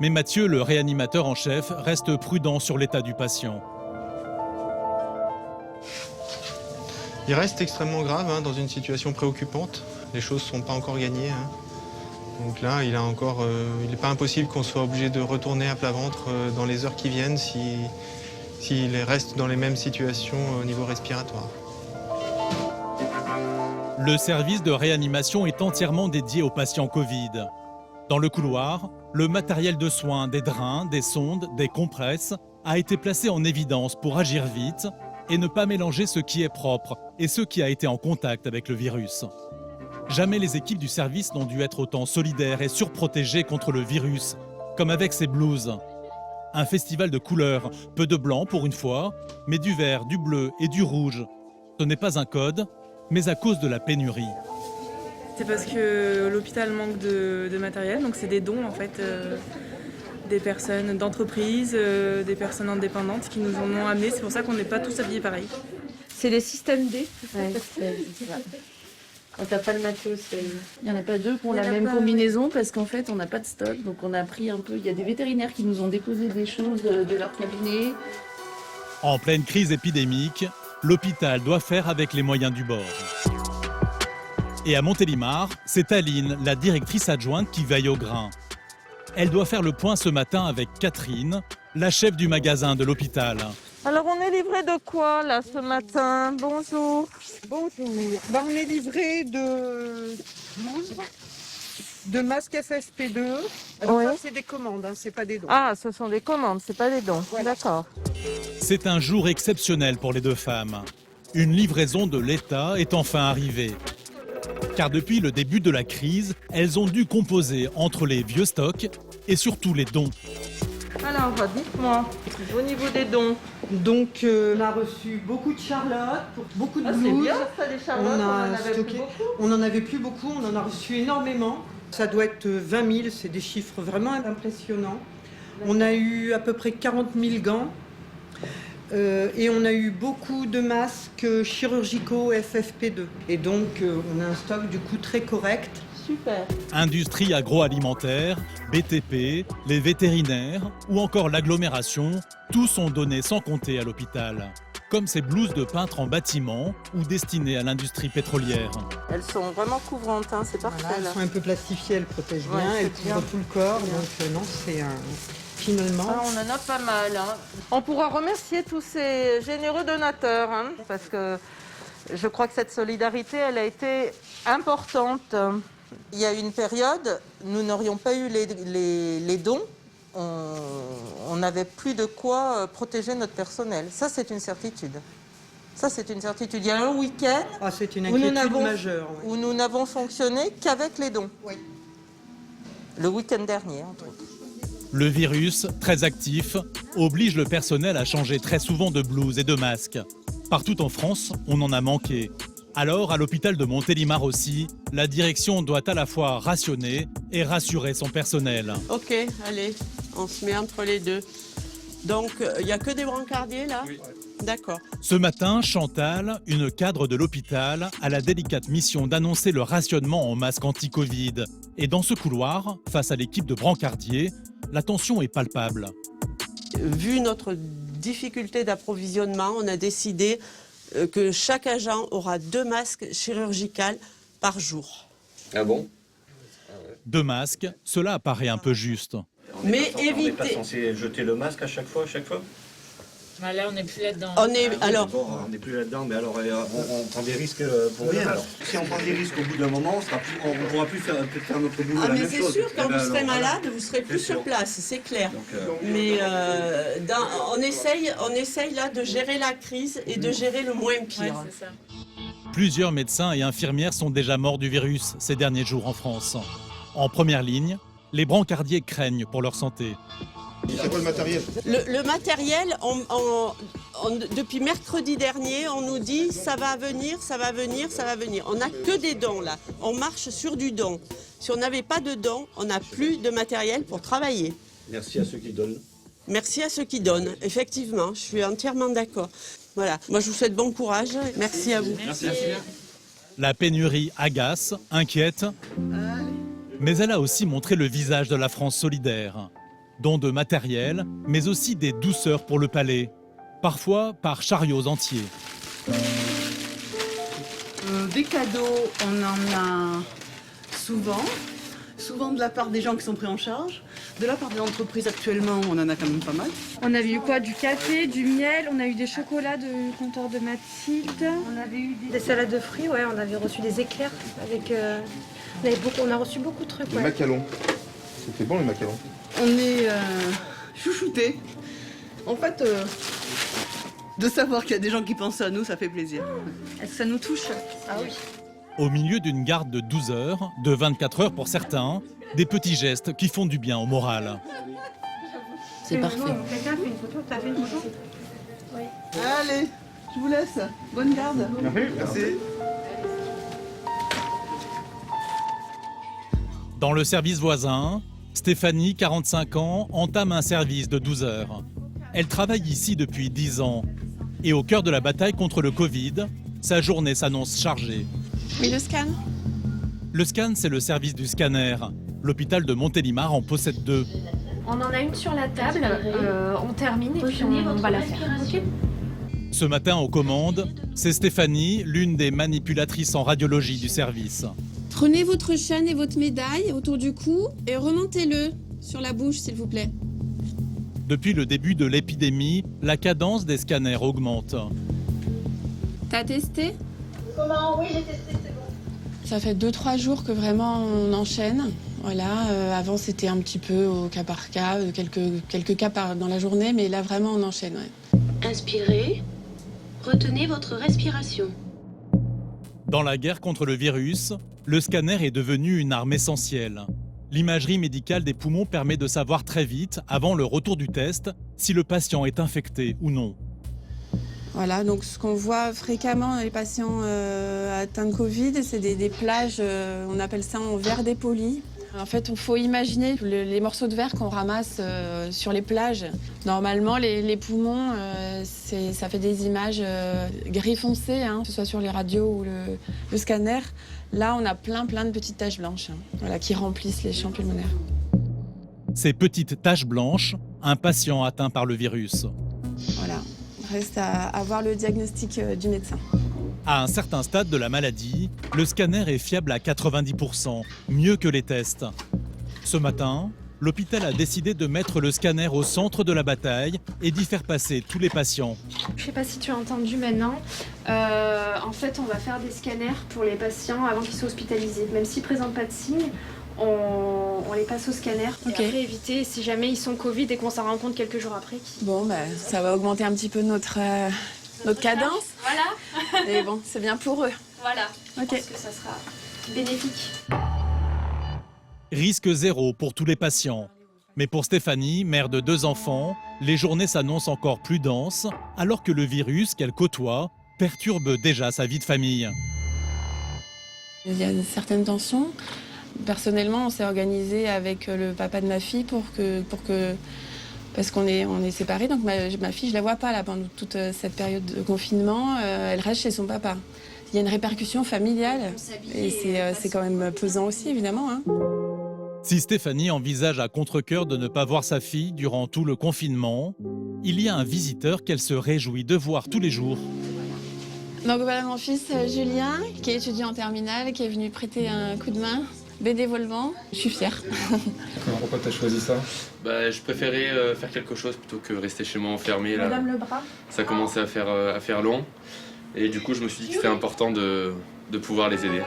Mais Mathieu, le réanimateur en chef, reste prudent sur l'état du patient. Il reste extrêmement grave dans une situation préoccupante. Les choses ne sont pas encore gagnées. Donc là, il n'est pas impossible qu'on soit obligé de retourner à plat ventre dans les heures qui viennent s'il reste dans les mêmes situations au niveau respiratoire. Le service de réanimation est entièrement dédié aux patients Covid. Dans le couloir, le matériel de soins, des drains, des sondes, des compresses a été placé en évidence pour agir vite et ne pas mélanger ce qui est propre et ce qui a été en contact avec le virus. Jamais les équipes du service n'ont dû être autant solidaires et surprotégées contre le virus, comme avec ces blouses. Un festival de couleurs, peu de blanc pour une fois, mais du vert, du bleu et du rouge. Ce n'est pas un code, mais à cause de la pénurie. C'est parce que l'hôpital manque de matériel, donc c'est des dons en fait, des personnes d'entreprise, des personnes indépendantes qui nous en ont amené. C'est pour ça qu'on n'est pas tous habillés pareil. C'est les systèmes D. Ouais, quand t'as pas le matos, il n'y en a pas deux qui ont la même combinaison parce qu'en fait on n'a pas de stock, donc on a pris un peu. Il y a des vétérinaires qui nous ont déposé des choses de leur cabinet. En pleine crise épidémique, l'hôpital doit faire avec les moyens du bord. Et à Montélimar, c'est Aline, la directrice adjointe, qui veille au grain. Elle doit faire le point ce matin avec Catherine, la chef du magasin de l'hôpital. Alors on est livré de quoi là ce matin? Bonjour. Bonjour. On est livré de masques FFP2. Alors ça, c'est des commandes, c'est pas des dons. Ah, ce sont des commandes, c'est pas des dons. Voilà. D'accord. C'est un jour exceptionnel pour les deux femmes. Une livraison de l'État est enfin arrivée. Car depuis le début de la crise, elles ont dû composer entre les vieux stocks et surtout les dons. Alors, dites-moi, au niveau des dons. Donc, on a reçu beaucoup de charlottes, beaucoup de blouses. C'est bien ça, des charlottes, on en avait stocké. plus beaucoup. On n'en avait plus beaucoup, on en a reçu énormément. Ça doit être 20 000, c'est des chiffres vraiment impressionnants. On a eu à peu près 40 000 gants. Et on a eu beaucoup de masques chirurgicaux FFP2. Et donc, on a un stock du coup très correct. Super. Industrie agroalimentaire, BTP, les vétérinaires ou encore l'agglomération, tous ont donné sans compter à l'hôpital. comme ces blouses de peintre en bâtiment ou destinées à l'industrie pétrolière. Elles sont vraiment couvrantes, hein, c'est parfait. Voilà, elles là. sont un peu plastifiées, elles protègent bien, Ouais, elles c'est couvrent bien. tout le corps, donc non, c'est un... Finalement... Ah, on en a pas mal. Hein. On pourra remercier tous ces généreux donateurs, hein, parce que je crois que cette solidarité, elle a été importante. Il y a eu une période, nous n'aurions pas eu les dons, on n'avait plus de quoi protéger notre personnel. Ça, c'est une certitude. Ça, c'est une certitude. Il y a un week-end c'est une inquiétude majeure, ouais. où nous n'avons fonctionné qu'avec les dons. Oui. Le week-end dernier, entre autres. Le virus, très actif, oblige le personnel à changer très souvent de blouse et de masque. Partout en France, on en a manqué. Alors, à l'hôpital de Montélimar aussi, la direction doit à la fois rationner et rassurer son personnel. Ok, allez, on se met entre les deux. Donc, il n'y a que des brancardiers là? Oui. D'accord. Ce matin, Chantal, une cadre de l'hôpital, a la délicate mission d'annoncer le rationnement en masque anti-Covid. Et dans ce couloir, face à l'équipe de brancardiers, la tension est palpable. Vu notre difficulté d'approvisionnement, on a décidé que chaque agent aura 2 masques chirurgicaux par jour. Ah bon? 2 masques, cela paraît un peu juste. Mais On n'est pas évitez... censé jeter le masque à chaque fois? Ah, là, on n'est plus là-dedans. On est, alors, On n'est plus là-dedans, mais alors on prend des risques pour rien. Alors. Si on prend des risques au bout d'un moment, on ne pourra plus faire notre boulot ah, la mais même c'est chose. sûr, quand Eh ben, vous serez alors, malade, voilà. vous serez plus C'est sur sûr. place, c'est clair. Donc, Mais on essaye là de gérer la crise et de gérer le moins pire. Ouais, c'est ça. Plusieurs médecins et infirmières sont déjà morts du virus ces derniers jours en France. En première ligne, les brancardiers craignent pour leur santé. C'est quoi le matériel? Le matériel, depuis mercredi dernier, on nous dit ça va venir, ça va venir, ça va venir. On n'a que des dons là, on marche sur du don. Si on n'avait pas de dons, on n'a plus de matériel pour travailler. Merci à ceux qui donnent. Merci à ceux qui donnent, effectivement, je suis entièrement d'accord. Voilà, moi je vous souhaite bon courage, merci à vous. Merci. La pénurie agace, inquiète, mais elle a aussi montré le visage de la France solidaire. Dons de matériel, mais aussi des douceurs pour le palais, parfois par chariots entiers. Des cadeaux, on en a souvent de la part des gens qui sont pris en charge. De la part des entreprises actuellement, on en a quand même pas mal. On avait eu quoi? Du café, du miel, on a eu des chocolats de comptoir de Mathilde. On avait eu des salades de fruits, ouais, on avait reçu des éclairs avec... on a reçu beaucoup de trucs, Les ouais. macarons. C'était bon les macarons. On est chouchoutés. En fait, de savoir qu'il y a des gens qui pensent à nous, ça fait plaisir. Est-ce que ça nous touche? Ah oui. Au milieu d'une garde de 12 heures, de 24 heures pour certains, des petits gestes qui font du bien au moral. C'est parfait. Quelqu'un fait une photo? T'as fait une photo? Oui. Allez, je vous laisse. Bonne garde. Merci. Dans le service voisin, Stéphanie, 45 ans, entame un service de 12 heures. Elle travaille ici depuis 10 ans. Et au cœur de la bataille contre le Covid, sa journée s'annonce chargée. Oui, le scan. Le scan, c'est le service du scanner. L'hôpital de Montélimar en possède 2. On en a une sur la table, on termine et puis on va la faire. Ok. Ce matin, aux commandes, c'est Stéphanie, l'une des manipulatrices en radiologie du service. Prenez votre chaîne et votre médaille autour du cou et remontez-le sur la bouche, s'il vous plaît. Depuis le début de l'épidémie, la cadence des scanners augmente. T'as testé? Comment? Oui, j'ai testé, c'est bon. Ça fait 2-3 jours que vraiment on enchaîne. Voilà, avant c'était un petit peu au cas par cas, quelques cas dans la journée, mais là vraiment on enchaîne. Ouais. Inspirez, retenez votre respiration. Dans la guerre contre le virus, le scanner est devenu une arme essentielle. L'imagerie médicale des poumons permet de savoir très vite, avant le retour du test, si le patient est infecté ou non. Voilà, donc ce qu'on voit fréquemment dans les patients atteints de Covid, c'est des plages, on appelle ça en verre dépoli. En fait, il faut imaginer les morceaux de verre qu'on ramasse sur les plages. Normalement, les poumons, ça fait des images gris foncé, hein, que ce soit sur les radios ou le scanner. Là, on a plein de petites taches blanches voilà, qui remplissent les champs pulmonaires. Ces petites taches blanches, un patient atteint par le virus. Voilà. Reste à avoir le diagnostic du médecin. À un certain stade de la maladie, le scanner est fiable à 90%, mieux que les tests. Ce matin, l'hôpital a décidé de mettre le scanner au centre de la bataille et d'y faire passer tous les patients. Je ne sais pas si tu as entendu maintenant. En fait, on va faire des scanners pour les patients avant qu'ils soient hospitalisés. Même s'ils ne présentent pas de signes, on les passe au scanner. Ok. Et après, éviter, si jamais ils sont Covid et qu'on s'en rend compte quelques jours après. Bon, ça va augmenter un petit peu notre cadence. Voilà. Mais bon, c'est bien pour eux. Voilà. Ok. Je pense que ça sera bénéfique. Risque zéro pour tous les patients. Mais pour Stéphanie, mère de 2 enfants, les journées s'annoncent encore plus denses, alors que le virus qu'elle côtoie perturbe déjà sa vie de famille. Il y a une certaine tension. Personnellement, on s'est organisé avec le papa de ma fille parce qu'on est séparés. Donc ma fille, je la vois pas là pendant toute cette période de confinement. Elle reste chez son papa. Il y a une répercussion familiale et c'est quand même pesant aussi, évidemment. Hein. Si Stéphanie envisage à contre-cœur de ne pas voir sa fille durant tout le confinement, il y a un visiteur qu'elle se réjouit de voir tous les jours. Donc voilà mon fils Julien, qui est étudiant en terminale, qui est venu prêter un coup de main bénévolement. Je suis fière. Pourquoi tu as choisi ça? Je préférais faire quelque chose plutôt que rester chez moi enfermé. Là. Madame Lebras. Ça commençait à faire long. Et du coup, je me suis dit que c'était important de pouvoir les aider.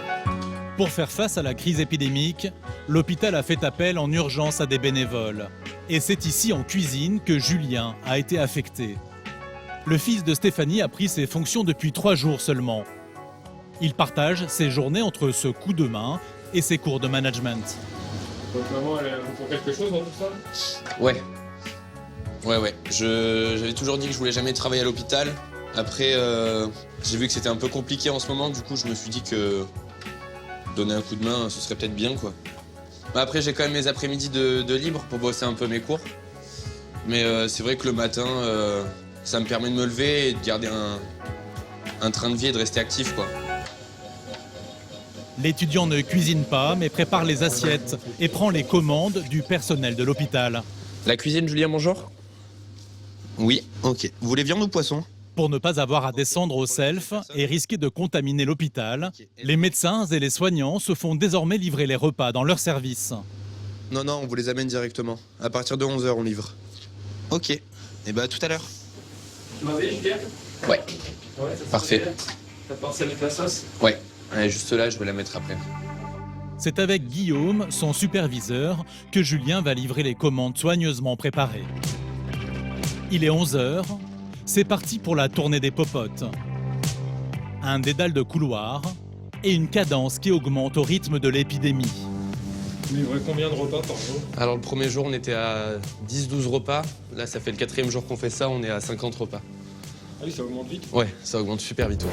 Pour faire face à la crise épidémique, l'hôpital a fait appel en urgence à des bénévoles. Et c'est ici en cuisine que Julien a été affecté. Le fils de Stéphanie a pris ses fonctions depuis 3 jours seulement. Il partage ses journées entre ce coup de main et ses cours de management. Donc maman, elle vous pour quelque chose dans tout ça? Ouais. J'avais toujours dit que je voulais jamais travailler à l'hôpital. Après, j'ai vu que c'était un peu compliqué en ce moment. Du coup, je me suis dit que donner un coup de main, ce serait peut-être bien, quoi. Après, j'ai quand même mes après-midi de libre pour bosser un peu mes cours. Mais c'est vrai que le matin, ça me permet de me lever et de garder un train de vie et de rester actif, quoi. L'étudiant ne cuisine pas, mais prépare les assiettes et prend les commandes du personnel de l'hôpital. La cuisine, Julien, bonjour. Oui, ok. Vous voulez viande ou poisson? Pour ne pas avoir à descendre au self et risquer de contaminer l'hôpital, les médecins et les soignants se font désormais livrer les repas dans leur service. Non, on vous les amène directement. À partir de 11h, on livre. Ok. Et à tout à l'heure. Tu m'avais, Julien? Ouais. Parfait. T'as pensé à mettre la sauce? Ouais. Allez, juste là, je vais la mettre après. C'est avec Guillaume, son superviseur, que Julien va livrer les commandes soigneusement préparées. Il est 11h, c'est parti pour la tournée des popotes. Un dédale de couloir et une cadence qui augmente au rythme de l'épidémie. Vous livrez combien de repas par jour? Alors le premier jour, on était à 10-12 repas. Là, ça fait le 4e jour qu'on fait ça, on est à 50 repas. Ah oui, ça augmente vite? Ouais, ça augmente super vite. Ouais.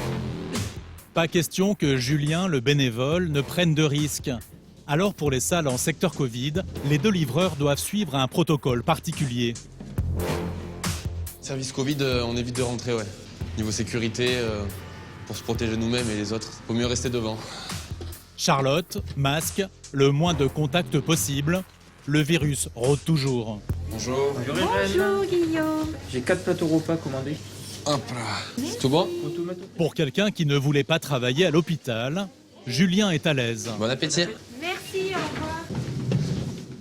Pas question que Julien, le bénévole, ne prenne de risques. Alors pour les salles en secteur Covid, les 2 livreurs doivent suivre un protocole particulier. Service Covid, on évite de rentrer, ouais. Niveau sécurité, pour se protéger nous-mêmes et les autres, vaut mieux rester devant. Charlotte, masque, le moins de contacts possible. Le virus rôde toujours. Bonjour. Bonjour Guillaume. J'ai 4 plateaux repas commandés. Hop là. C'est tout bon? Pour quelqu'un qui ne voulait pas travailler à l'hôpital, Julien est à l'aise. Bon appétit. Merci, au revoir.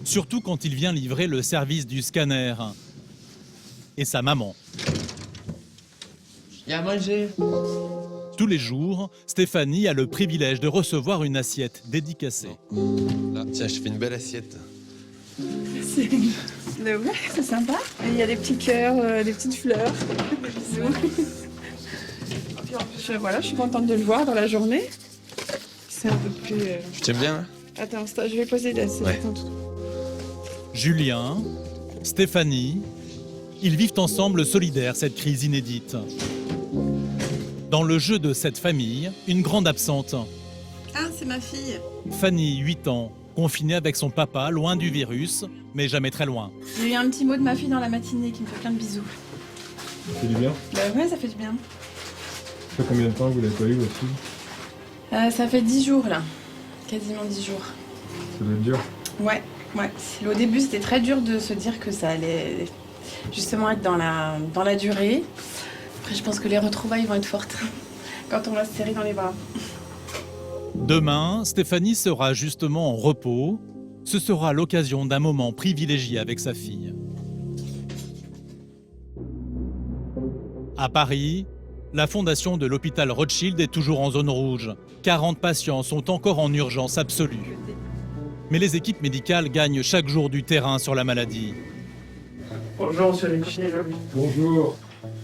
Surtout quand il vient livrer le service du scanner. Et sa maman. Il y a à manger. Tous les jours, Stéphanie a le privilège de recevoir une assiette dédicacée. Là, tiens, je fais une belle assiette. C'est sympa. Il y a des petits cœurs, des petites fleurs. Voilà, je suis contente de le voir dans la journée. C'est un peu plus... Tu t'aimes bien, hein? Attends, je vais poser la Ouais. Julien, Stéphanie, ils vivent ensemble solidaires cette crise inédite. Dans le jeu de cette famille, une grande absente. Ah, c'est ma fille. Fanny, 8 ans, confinée avec son papa, loin du virus, mais jamais très loin. J'ai eu un petit mot de ma fille dans la matinée qui me fait plein de bisous. Ça fait du bien? Bah ouais, ça fait du bien. Ça fait combien de temps que vous l'avez pas eu aussi? Ça fait 10 jours là. Quasiment 10 jours. Ça doit être dur. Ouais. Au début, c'était très dur de se dire que ça allait justement être dans la durée. Après, je pense que les retrouvailles vont être fortes quand on va se serrer dans les bras. Demain, Stéphanie sera justement en repos. Ce sera l'occasion d'un moment privilégié avec sa fille. À Paris, la fondation de l'hôpital Rothschild est toujours en zone rouge. 40 patients sont encore en urgence absolue. Mais les équipes médicales gagnent chaque jour du terrain sur la maladie. Bonjour, monsieur Michel. Bonjour.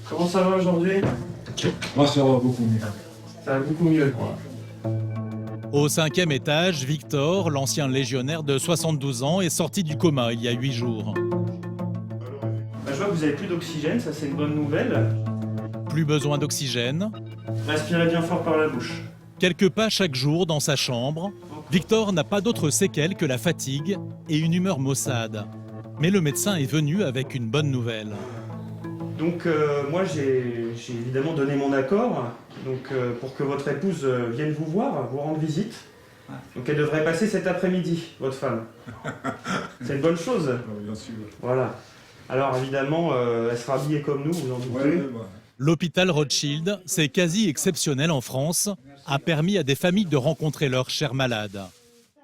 Comment ça va aujourd'hui? Moi, ça va beaucoup mieux. Ça va beaucoup mieux. Au 5e étage, Victor, l'ancien légionnaire de 72 ans, est sorti du coma il y a 8 jours. Je vois que vous n'avez plus d'oxygène, ça c'est une bonne nouvelle. Plus besoin d'oxygène. Respirez bien fort par la bouche. Quelques pas chaque jour dans sa chambre. Victor n'a pas d'autres séquelles que la fatigue et une humeur maussade. Mais le médecin est venu avec une bonne nouvelle. Donc moi j'ai évidemment donné mon accord pour que votre épouse vienne vous voir, vous rendre visite. Donc elle devrait passer cet après-midi, votre femme. C'est une bonne chose. Bien sûr. Voilà. Alors évidemment, elle sera habillée comme nous, vous en doutez. L'hôpital Rothschild, c'est quasi exceptionnel en France, a permis à des familles de rencontrer leurs chers malades.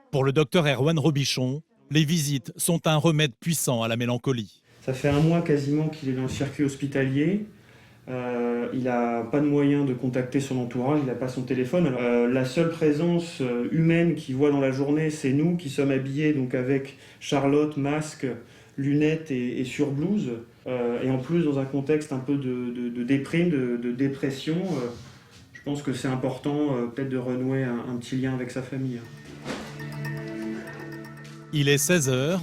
Pour le docteur Erwan Robichon, les visites sont un remède puissant à la mélancolie. Ça fait un mois quasiment qu'il est dans le circuit hospitalier. Il n'a pas de moyen de contacter son entourage, il n'a pas son téléphone. La seule présence humaine qu'il voit dans la journée, c'est nous qui sommes habillés donc avec Charlotte, masque, lunettes et surblouse. Et en plus dans un contexte un peu de déprime, de dépression. Je pense que c'est important peut-être de renouer un petit lien avec sa famille. Il est 16h,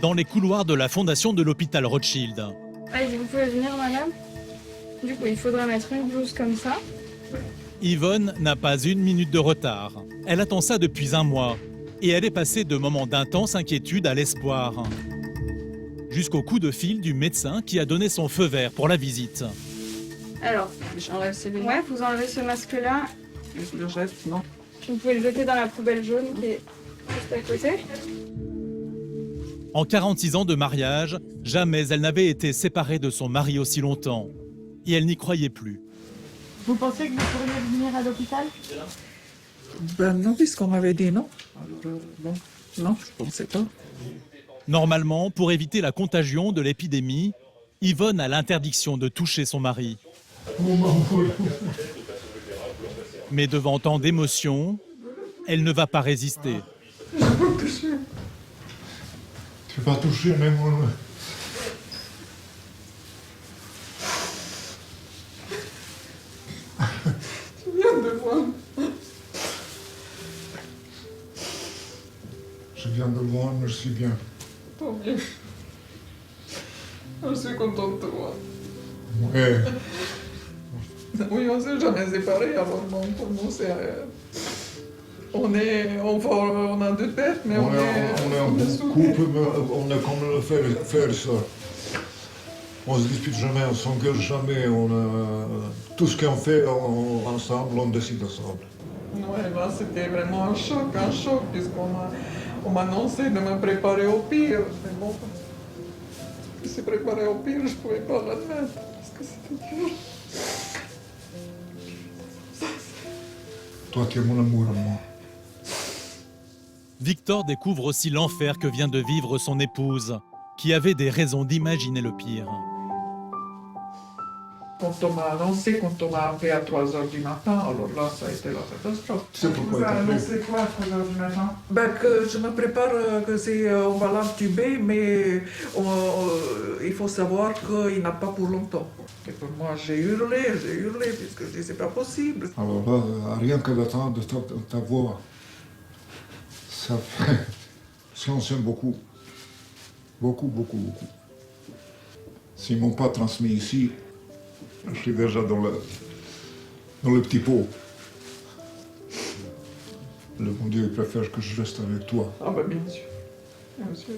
dans les couloirs de la fondation de l'hôpital Rothschild. Allez, vous pouvez venir, madame. Du coup, il faudra mettre une blouse comme ça. Yvonne n'a pas une minute de retard. Elle attend ça depuis un mois. Et elle est passée de moments d'intense inquiétude à l'espoir. Jusqu'au coup de fil du médecin qui a donné son feu vert pour la visite. Alors, j'enlève ces lunettes. Ouais, vous enlevez ce masque-là. Je le jette, non. Vous pouvez le jeter dans la poubelle jaune qui est juste à côté. En 46 ans de mariage, jamais elle n'avait été séparée de son mari aussi longtemps. Et elle n'y croyait plus. Vous pensez que vous pourriez venir à l'hôpital? Ben non, puisqu'on m'avait dit non. Alors, non, je pensais pas. Normalement, pour éviter la contagion de l'épidémie, Yvonne a l'interdiction de toucher son mari. Mais devant tant d'émotions, elle ne va pas résister. Je veux toucher. Tu vas toucher même moi. Tu viens de voir. Je viens de voir, je suis bien. Tant mieux. Je suis contente de te voir. Ouais. Oui, on ne s'est jamais séparés avant, bon, pour nous, c'est... On a deux têtes, mais on est un couple, on est comme le frère et sœur. On se dispute jamais, on s'engueule jamais, tout ce qu'on fait ensemble, on décide ensemble. Ouais, là, c'était vraiment un choc, puisqu'on m'a annoncé de me préparer au pire. Mais bon, je me suis préparé au pire, je ne pouvais pas l'admettre, parce que c'était dur. Toi, tu es mon amour à moi. Victor découvre aussi l'enfer que vient de vivre son épouse, qui avait des raisons d'imaginer le pire. Quand on m'a annoncé, quand on m'a appelé à 3h du matin, alors là, ça a été la catastrophe. C'est pourquoi tu as annoncé quoi à 3h du matin? Ben, que je me prépare, on va l'intuber, mais il faut savoir qu'il n'a pas pour longtemps. Et pour moi, j'ai hurlé, puisque je dis c'est pas possible. Alors là, rien que d'attendre ta voix, ça fait... Ça on s'aime beaucoup. Beaucoup. S'ils ne m'ont pas transmis ici, je suis déjà dans le petit pot. Le bon Dieu préfère que je reste avec toi. Ah ben bien sûr. Bien sûr.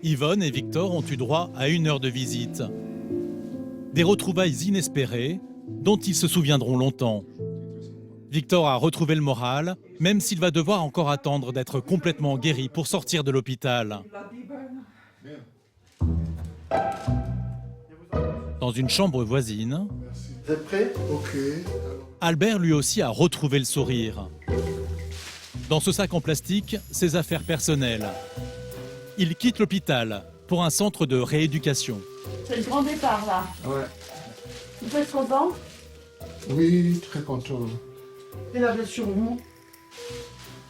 Yvonne et Victor ont eu droit à 1 heure de visite. Des retrouvailles inespérées dont ils se souviendront longtemps. Victor a retrouvé le moral, même s'il va devoir encore attendre d'être complètement guéri pour sortir de l'hôpital. Dans une chambre voisine, Vous êtes prêts? Ok. Albert lui aussi a retrouvé le sourire. Dans ce sac en plastique, ses affaires personnelles. Il quitte l'hôpital pour un centre de rééducation. C'est le grand départ là. Ouais. Vous êtes content? Oui, très content. Et la blessure où?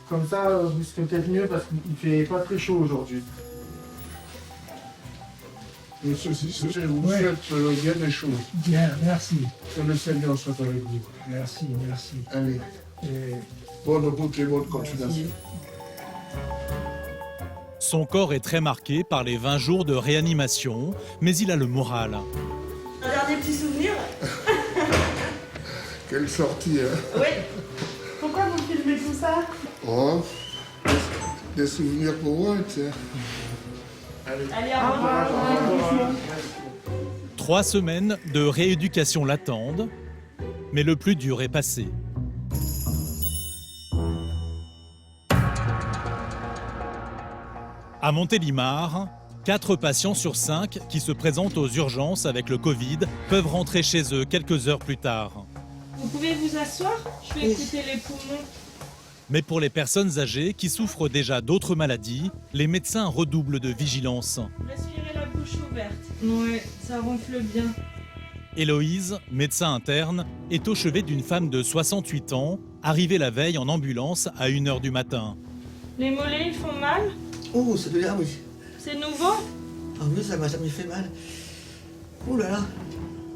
Comme ça, vous serez peut-être mieux parce qu'il fait pas très chaud aujourd'hui. Monsieur Cissé, vous faites bien des choses. Bien, merci. Que le Seigneur soit avec vous. Merci, merci. Allez. Et bonne route et bonne continuation. Son corps est très marqué par les 20 jours de réanimation, mais il a le moral. Un dernier petit souvenir? Quelle sortie, hein? Oui. Pourquoi vous filmez tout ça? Oh, des souvenirs pour moi, tiens. Allez, au revoir. 3 semaines de rééducation l'attendent, mais le plus dur est passé. À Montélimar, 4 patients sur 5 qui se présentent aux urgences avec le Covid peuvent rentrer chez eux quelques heures plus tard. Vous pouvez vous asseoir? Je vais écouter les poumons. Mais pour les personnes âgées qui souffrent déjà d'autres maladies, les médecins redoublent de vigilance. Respirez la bouche ouverte. Ouais, ça ronfle bien. Héloïse, médecin interne, est au chevet d'une femme de 68 ans, arrivée la veille en ambulance à 1h du matin. Les mollets, ils font mal? Oh, celui-là, oui. C'est nouveau? Ah oui, ça m'a jamais fait mal. Ouh là là.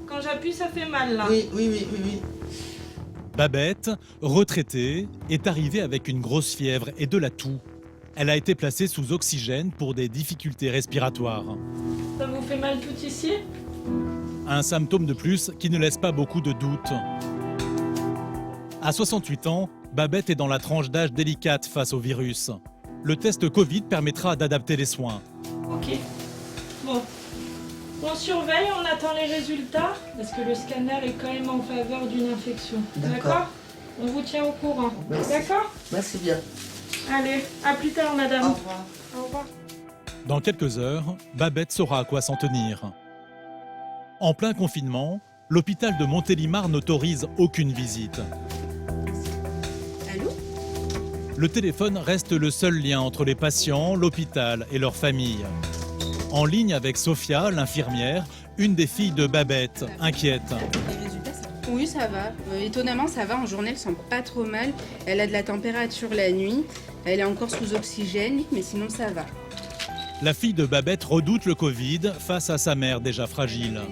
Quand j'appuie, ça fait mal, là. Oui. Babette, retraitée, est arrivée avec une grosse fièvre et de la toux. Elle a été placée sous oxygène pour des difficultés respiratoires. Ça vous fait mal tout ici? Un symptôme de plus qui ne laisse pas beaucoup de doutes. À 68 ans, Babette est dans la tranche d'âge délicate face au virus. Le test Covid permettra d'adapter les soins. Ok. Bon. On surveille, on attend les résultats, parce que le scanner est quand même en faveur d'une infection. D'accord? On vous tient au courant. D'accord? Merci bien. Allez, à plus tard, madame. Au revoir. Au revoir. Dans quelques heures, Babette saura à quoi s'en tenir. En plein confinement, l'hôpital de Montélimar n'autorise aucune visite. Allô? Le téléphone reste le seul lien entre les patients, l'hôpital et leur famille. En ligne avec Sophia, l'infirmière, une des filles de Babette, inquiète. Oui, ça va. Étonnamment, ça va. En journée, elle sent pas trop mal. Elle a de la température la nuit. Elle est encore sous oxygène, mais sinon, ça va. La fille de Babette redoute le Covid face à sa mère déjà fragile.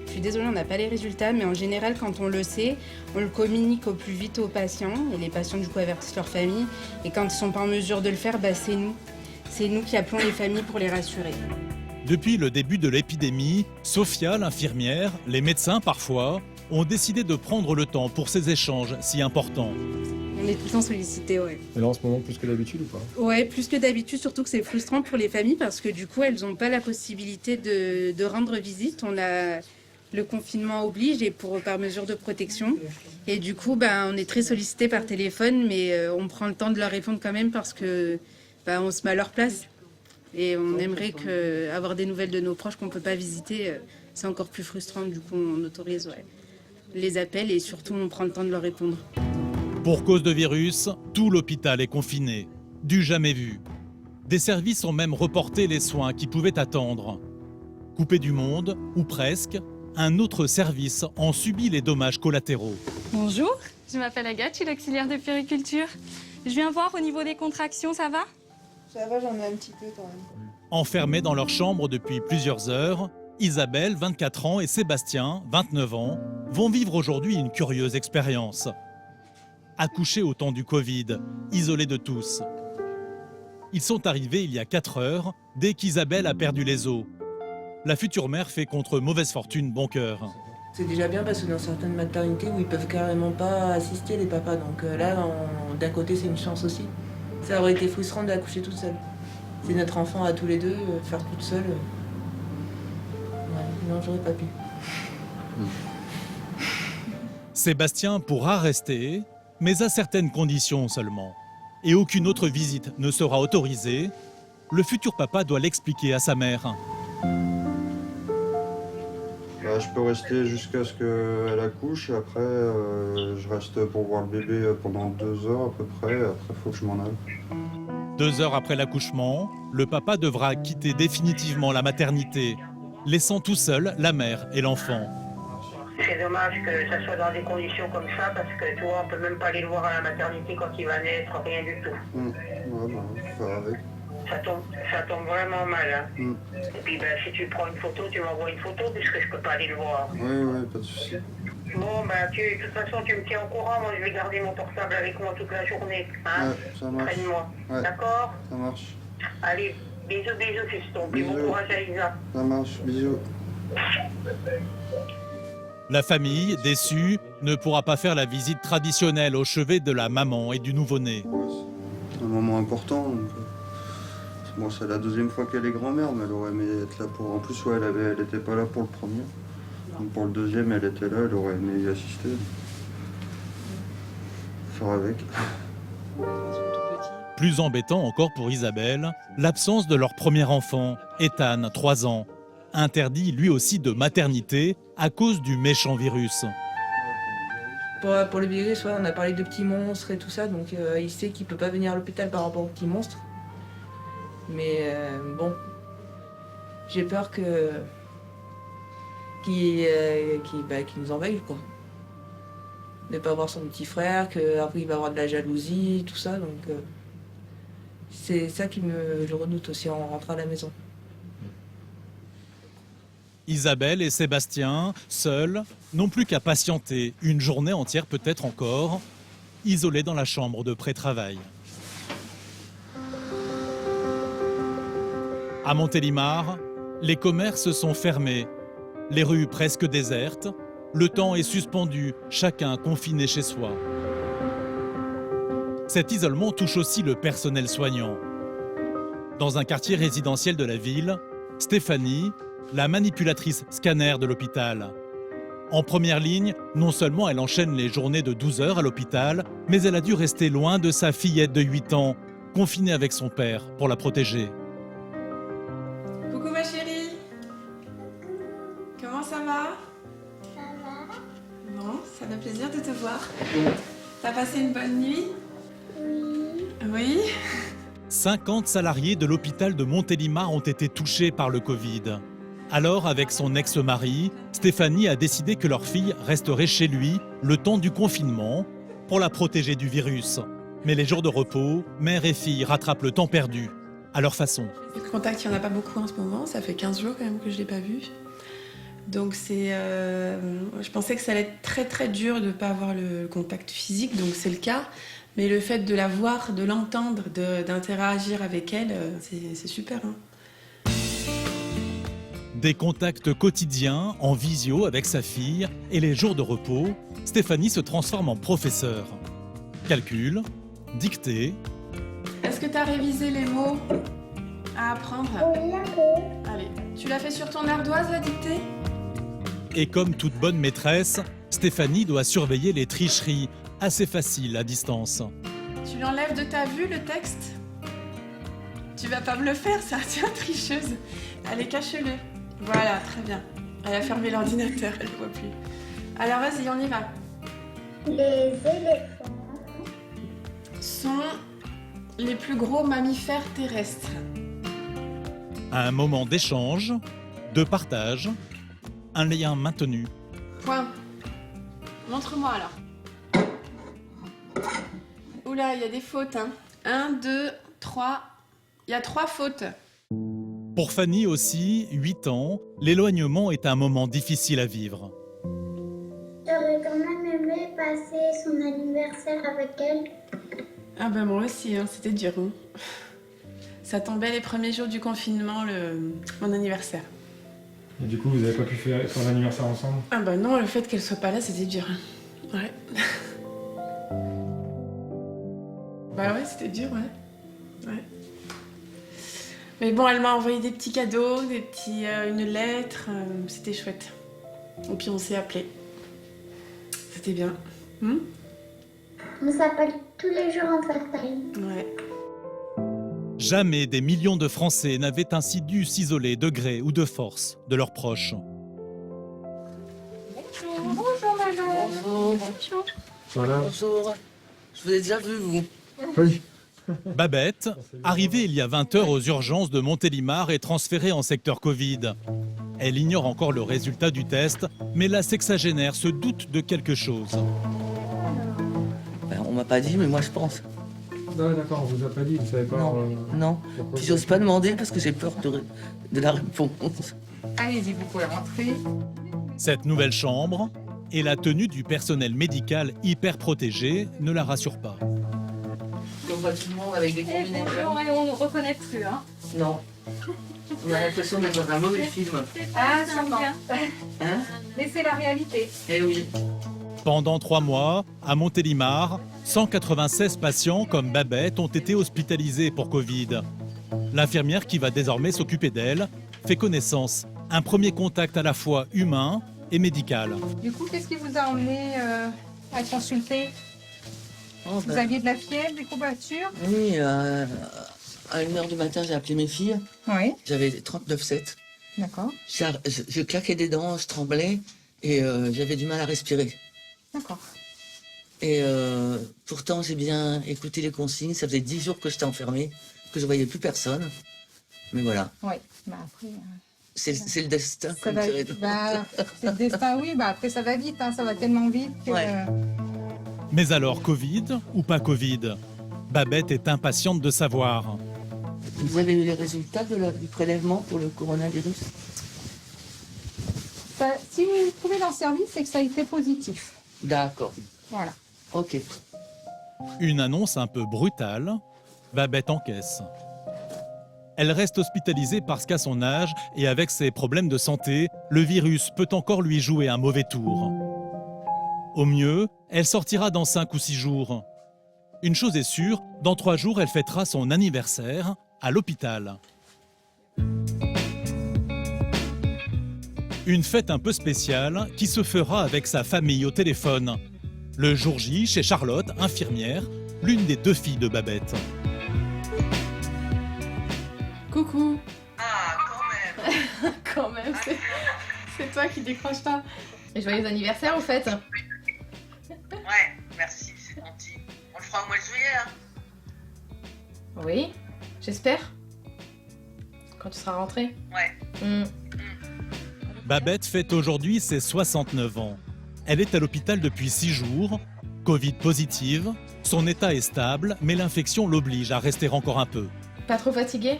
Je suis désolée, on n'a pas les résultats, mais en général, quand on le sait, on le communique au plus vite aux patients. Et les patients, du coup, avertissent leur famille. Et quand ils ne sont pas en mesure de le faire, c'est nous. C'est nous qui appelons les familles pour les rassurer. Depuis le début de l'épidémie, Sophia, l'infirmière, les médecins parfois, ont décidé de prendre le temps pour ces échanges si importants. On est tout le temps sollicités, ouais. Et là, en ce moment, plus que d'habitude ou pas? Ouais, plus que d'habitude, surtout que c'est frustrant pour les familles parce que du coup, elles n'ont pas la possibilité de rendre visite. On a le confinement oblige et par mesure de protection. Et du coup, on est très sollicités par téléphone, mais on prend le temps de leur répondre quand même parce que on se met à leur place. Et on aimerait avoir des nouvelles de nos proches qu'on ne peut pas visiter. C'est encore plus frustrant, du coup, on autorise les appels et surtout, on prend le temps de leur répondre. Pour cause de virus, tout l'hôpital est confiné. Du jamais vu. Des services ont même reporté les soins qui pouvaient attendre. Coupé du monde, ou presque, un autre service en subit les dommages collatéraux. Bonjour, je m'appelle Agathe, je suis l'auxiliaire de puériculture. Je viens voir au niveau des contractions, ça va? Ça va, j'en ai un petit peu quand même. Enfermés dans leur chambre depuis plusieurs heures, Isabelle, 24 ans, et Sébastien, 29 ans, vont vivre aujourd'hui une curieuse expérience. Accouchés au temps du Covid, isolés de tous. Ils sont arrivés il y a 4 heures, dès qu'Isabelle a perdu les os. La future mère fait contre mauvaise fortune bon cœur. C'est déjà bien parce que dans certaines maternités où ils peuvent carrément pas assister les papas, donc là, d'un côté, c'est une chance aussi. Ça aurait été frustrant d'accoucher toute seule. C'est notre enfant à tous les deux, faire toute seule. Non, j'aurais pas pu. Sébastien pourra rester, mais à certaines conditions seulement. Et aucune autre visite ne sera autorisée. Le futur papa doit l'expliquer à sa mère. Bah, je peux rester jusqu'à ce qu'elle accouche. Après, je reste pour voir le bébé pendant 2 heures à peu près. Après, il faut que je m'en aille. 2 heures après l'accouchement, le papa devra quitter définitivement la maternité, laissant tout seul la mère et l'enfant. C'est dommage que ça soit dans des conditions comme ça, parce que tu vois, on peut même pas aller le voir à la maternité quand il va naître, rien du tout. Ouais, bah, faut faire avec. Ça tombe vraiment mal. Hein. Et puis ben, si tu prends une photo, tu m'envoies une photo, puisque je peux pas aller le voir. Oui, pas de souci. Bon, ben, de toute façon, tu me tiens au courant. Moi, je vais garder mon portable avec moi toute la journée. Hein, ouais, ça marche. Près de moi. Ouais. D'accord? Ça marche. Allez, bisous, fiston. Puis bon courage à Isa. Ça marche, bisous. La famille, déçue, ne pourra pas faire la visite traditionnelle au chevet de la maman et du nouveau-né. C'est un moment important. Donc, bon, c'est la 2e fois qu'elle est grand-mère, mais elle aurait aimé être là pour... En plus, ouais, elle n'était pas là pour le premier. Donc pour le 2e, elle était là, elle aurait aimé y assister. Faire avec. Plus embêtant encore pour Isabelle, l'absence de leur premier enfant, Ethan, 3 ans, interdit lui aussi de maternité à cause du méchant virus. Pour le virus, on a parlé de petits monstres et tout ça, donc il sait qu'il peut pas venir à l'hôpital par rapport aux petits monstres. Mais bon, j'ai peur qu'il nous envahisse, quoi. De pas voir son petit frère, qu'après il va avoir de la jalousie, tout ça, donc c'est ça qui je redoute aussi en rentrant à la maison. Isabelle et Sébastien, seuls, n'ont plus qu'à patienter une journée entière peut-être encore, isolés dans la chambre de pré-travail. À Montélimar, les commerces sont fermés, les rues presque désertes, le temps est suspendu, chacun confiné chez soi. Cet isolement touche aussi le personnel soignant. Dans un quartier résidentiel de la ville, Stéphanie, la manipulatrice scanner de l'hôpital. En première ligne, non seulement elle enchaîne les journées de 12 heures à l'hôpital, mais elle a dû rester loin de sa fillette de 8 ans, confinée avec son père pour la protéger. Coucou ma chérie. Comment ça va? Ça va? Bon, ça fait plaisir de te voir. T'as passé une bonne nuit? Oui. Oui. 50 salariés de l'hôpital de Montélimar ont été touchés par le Covid. Alors, avec son ex-mari, Stéphanie a décidé que leur fille resterait chez lui le temps du confinement pour la protéger du virus. Mais les jours de repos, mère et fille rattrapent le temps perdu, à leur façon. Le contact, il n'y en a pas beaucoup en ce moment. Ça fait 15 jours quand même que je ne l'ai pas vu. Donc je pensais que ça allait être très très dur de ne pas avoir le contact physique, donc c'est le cas. Mais le fait de la voir, de l'entendre, d'interagir avec elle, c'est super. Hein. Des contacts quotidiens en visio avec sa fille et les jours de repos, Stéphanie se transforme en professeur. Calcul, dictée. Est-ce que tu as révisé les mots à apprendre? Oui, un peu. Allez, tu l'as fait sur ton ardoise, la dictée? Et comme toute bonne maîtresse, Stéphanie doit surveiller les tricheries, assez faciles à distance. Tu l'enlèves de ta vue, le texte? Tu vas pas me le faire, ça? Tiens, tricheuse. Allez, cache-le. Voilà, très bien. Elle a fermé l'ordinateur, elle ne voit plus. Alors vas-y, on y va. Les éléphants sont les plus gros mammifères terrestres. Un moment d'échange, de partage, un lien maintenu. Point. Montre-moi alors. Oula, il y a des fautes. 1, 2, 3. Il y a 3 fautes. Pour Fanny aussi, 8 ans, l'éloignement est un moment difficile à vivre. J'aurais quand même aimé passer son anniversaire avec elle. Ah ben moi aussi, hein, c'était dur. Hein. Ça tombait les premiers jours du confinement, mon anniversaire. Et du coup, vous n'avez pas pu faire l'anniversaire ensemble? Ah ben non, le fait qu'elle soit pas là, c'était dur. Hein. Ouais. Bah ouais, c'était dur, ouais. Ouais. Mais bon, elle m'a envoyé des petits cadeaux, une lettre, c'était chouette. Et puis on s'est appelés. C'était bien. On s'appelle tous les jours en FaceTime. Ouais. Jamais des millions de Français n'avaient ainsi dû s'isoler de gré ou de force de leurs proches. Bonjour Manon. Bonjour. Voilà. Bonjour. Je vous ai déjà vu, vous. Oui. Babette, arrivée il y a 20 heures aux urgences de Montélimar, est transférée en secteur Covid. Elle ignore encore le résultat du test, mais la sexagénaire se doute de quelque chose. Ben, on m'a pas dit, mais moi je pense. Non, d'accord, on vous a pas dit, vous savez pas. Non. Puis j'ose pas demander parce que j'ai peur de la réponse. Allez-y, vous pouvez rentrer. Cette nouvelle chambre et la tenue du personnel médical hyper protégé ne la rassurent pas. On voit tout le monde avec des combinaisons. On ne reconnaît plus, hein. Non. On a l'impression d'être dans un mauvais film. Ah, ça va. Hein? Mais c'est la réalité. Eh oui. Pendant 3 mois, à Montélimar, 196 patients comme Babette ont été hospitalisés pour Covid. L'infirmière qui va désormais s'occuper d'elle fait connaissance. Un premier contact à la fois humain et médical. Du coup, qu'est-ce qui vous a emmené à consulter? Vous aviez de la fièvre, des courbatures? Oui, à 1h du matin, j'ai appelé mes filles. Oui. J'avais 39,7. D'accord. Je claquais des dents, je tremblais et j'avais du mal à respirer. D'accord. Et pourtant, j'ai bien écouté les consignes. Ça faisait 10 jours que j'étais enfermée, que je voyais plus personne. Mais voilà. Oui, bah après... C'est le destin, Ça comme va, dirait c'est le destin, oui. Bah après, ça va vite, hein, ça va tellement vite que... Ouais. Mais alors, Covid ou pas Covid? Babette est impatiente de savoir. Vous avez eu les résultats du prélèvement pour le coronavirus? Si vous trouvez dans le service, c'est que ça a été positif. D'accord. Voilà. Ok. Une annonce un peu brutale, Babette encaisse. Elle reste hospitalisée parce qu'à son âge et avec ses problèmes de santé, le virus peut encore lui jouer un mauvais tour. Au mieux, elle sortira dans 5 ou 6 jours. Une chose est sûre, dans 3 jours, elle fêtera son anniversaire à l'hôpital. Une fête un peu spéciale qui se fera avec sa famille au téléphone. Le jour J, chez Charlotte, infirmière, l'une des 2 filles de Babette. Coucou. Ah, quand même. Quand même, c'est toi qui décroches pas. Et joyeux anniversaire, au fait. Ouais, merci, c'est gentil. On le fera au mois de juillet, hein. Oui, j'espère. Quand tu seras rentrée. Ouais. Babette fête aujourd'hui ses 69 ans. Elle est à l'hôpital depuis 6 jours, Covid positive. Son état est stable, mais l'infection l'oblige à rester encore un peu. Pas trop fatiguée?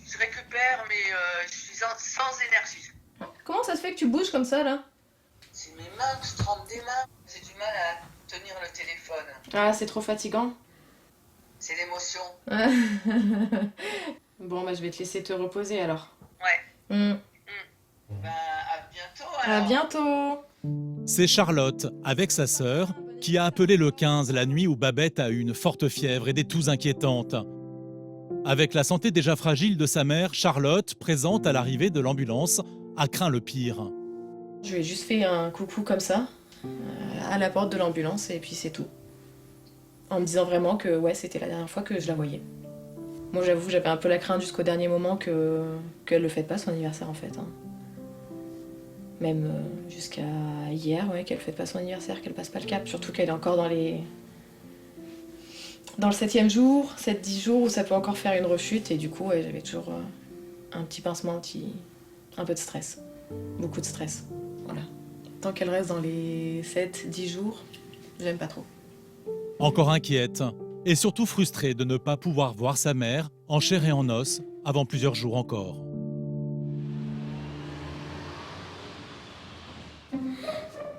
Je récupère, mais je suis sans énergie. Comment ça se fait que tu bouges comme ça, là? C'est mes mains que je trempe des mains. J'ai du mal à tenir le téléphone. Ah, c'est trop fatigant. C'est l'émotion. Bon, bah je vais te laisser te reposer, alors. Ouais. Bah, à bientôt, alors. À bientôt. C'est Charlotte, avec sa sœur, qui a appelé le 15 la nuit où Babette a eu une forte fièvre et des toux inquiétantes. Avec la santé déjà fragile de sa mère, Charlotte, présente à l'arrivée de l'ambulance, a craint le pire. Je lui ai juste fait un coucou comme ça, à la porte de l'ambulance, et puis c'est tout. En me disant vraiment que ouais, c'était la dernière fois que je la voyais. Moi, j'avoue, j'avais un peu la crainte jusqu'au dernier moment qu'elle ne fête pas son anniversaire, en fait. Hein. Même jusqu'à hier, ouais, qu'elle ne fête pas son anniversaire, qu'elle passe pas le cap. Surtout qu'elle est encore dans le 7e jour, 7-10 jours, où ça peut encore faire une rechute. Et du coup, ouais, j'avais toujours un petit pincement, un peu de stress. Beaucoup de stress. Voilà. Tant qu'elle reste dans les 7-10 jours, j'aime pas trop. Encore inquiète et surtout frustrée de ne pas pouvoir voir sa mère en chair et en os avant plusieurs jours encore.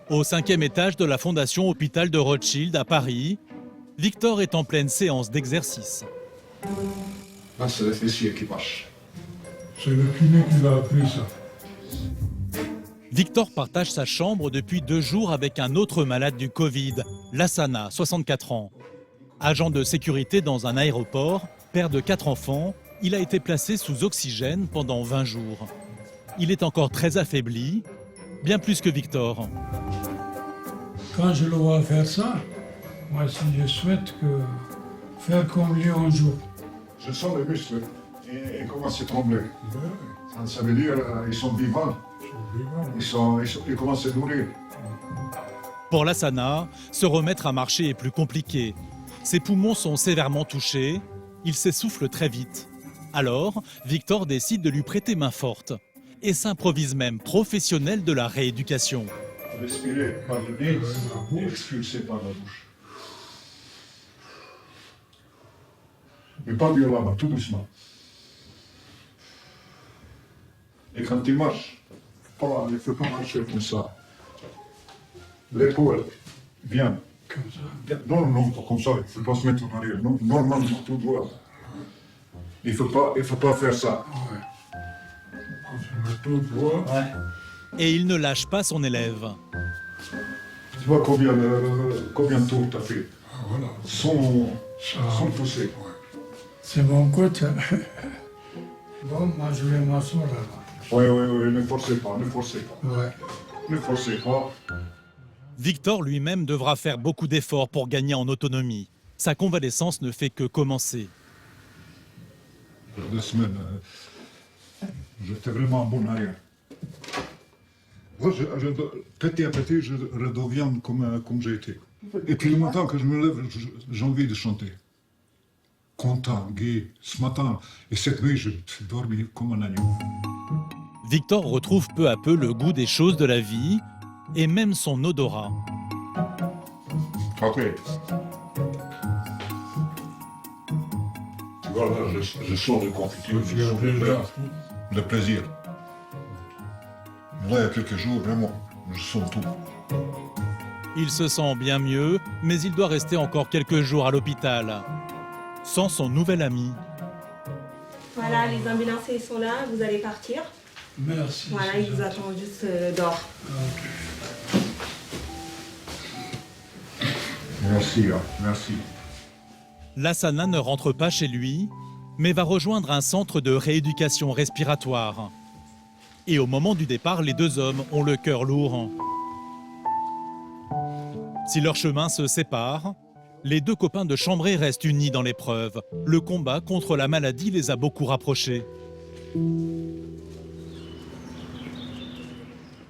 Au 5e étage de la Fondation Hôpital de Rothschild à Paris, Victor est en pleine séance d'exercice. Là, c'est le fessier qui marche. C'est le kiné qui l'a appris, ça. Victor partage sa chambre depuis 2 jours avec un autre malade du Covid, Lassana, 64 ans. Agent de sécurité dans un aéroport, père de 4 enfants, il a été placé sous oxygène pendant 20 jours. Il est encore très affaibli, bien plus que Victor. Quand je le vois faire ça, moi aussi je souhaite faire comme lui un jour. Je sens les muscles et commence à trembler. Ça veut dire qu'ils sont vivants. Ils commencent à nourrir. Pour Lassana, se remettre à marcher est plus compliqué. Ses poumons sont sévèrement touchés, il s'essouffle très vite. Alors, Victor décide de lui prêter main forte et s'improvise même professionnel de la rééducation. Respirez par le nez, expulsez par la bouche. Mais pas violemment, tout doucement. Et quand il marche, il ne faut pas marcher comme ça. L'épaule vient. Non, pas comme ça, il ne faut pas se mettre en arrière. Non, normalement, tout droit. Il ne faut pas faire ça. Tout droit. Et il ne lâche pas son élève. Tu vois combien de tours tu as fait sans pousser. C'est mon côté. Bon, moi je vais m'asseoir là. Oui, ne forcez pas. Ouais. Ne forcez pas. Victor lui-même devra faire beaucoup d'efforts pour gagner en autonomie. Sa convalescence ne fait que commencer. 2 semaines, j'étais vraiment bon arrière. Moi, petit à petit, je redeviens comme j'ai été. Et puis le matin, quand je me lève, j'ai envie de chanter. Content, gai, ce matin. Et cette nuit, je dormis comme un agneau. Victor retrouve peu à peu le goût des choses de la vie et même son odorat. Ok. Tu vois, là, je sors de confiture, le plaisir. Là, il y a quelques jours, vraiment, je sens tout. Il se sent bien mieux, mais il doit rester encore quelques jours à l'hôpital, sans son nouvel ami. Voilà, les ambulanciers sont là, vous allez partir. Merci. Voilà, ils vous attendent juste dehors. Merci. Lassana ne rentre pas chez lui, mais va rejoindre un centre de rééducation respiratoire. Et au moment du départ, les 2 hommes ont le cœur lourd. Si leurs chemins se séparent, les 2 copains de Chambray restent unis dans l'épreuve. Le combat contre la maladie les a beaucoup rapprochés.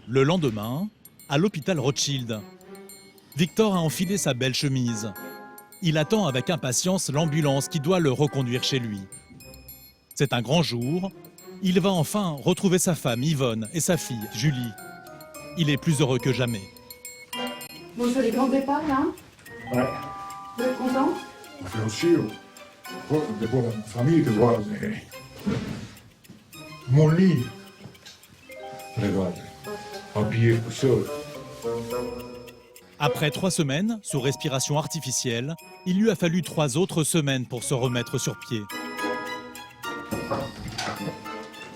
Le lendemain, à l'hôpital Rothschild, Victor a enfilé sa belle chemise. Il attend avec impatience l'ambulance qui doit le reconduire chez lui. C'est un grand jour. Il va enfin retrouver sa femme Yvonne et sa fille Julie. Il est plus heureux que jamais. Bon, c'est les grands départs là. Ouais. Vous êtes content? C'est aussi de voir la famille, de voir mon lit. Regarde, habillé tout seul. Après 3 semaines, sous respiration artificielle, il lui a fallu 3 autres semaines pour se remettre sur pied.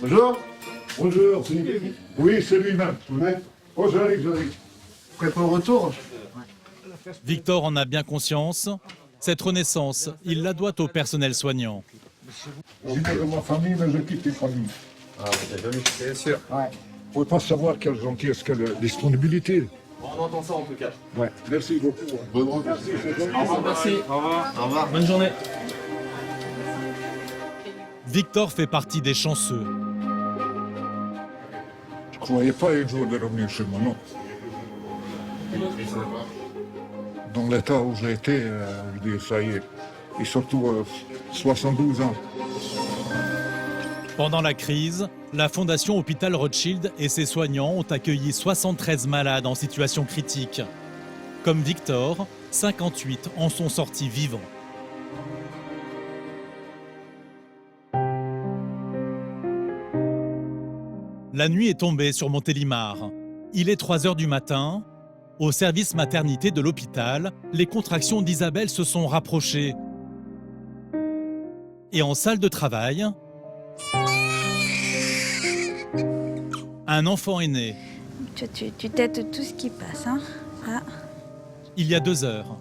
Bonjour. Bonjour, c'est lui. Oui, c'est lui-même. Oh, j'arrive. Prêt pour le retour? Victor en a bien conscience. Cette renaissance, il la doit au personnel soignant. Je viens de ma famille, mais je quitte les familles. Ah, bien sûr. Ouais. Vous ne pouvez pas savoir quelle gentillesse, quelle disponibilité. On entend ça en tout cas. Ouais. Merci beaucoup. Bonne route. Merci. Au revoir, merci. Au revoir. Au revoir. Bonne journée. Victor fait partie des chanceux. Je ne croyais pas un jour de revenir chez moi, non. Dans l'état où j'ai été, je dis, ça y est. Et surtout, 72 ans. Pendant la crise, la Fondation Hôpital Rothschild et ses soignants ont accueilli 73 malades en situation critique. Comme Victor, 58 en sont sortis vivants. La nuit est tombée sur Montélimar. Il est 3 heures du matin. Au service maternité de l'hôpital, les contractions d'Isabelle se sont rapprochées. Et en salle de travail, un enfant est né. Tu têtes tout ce qui passe, hein? Ah. Il y a 2 heures,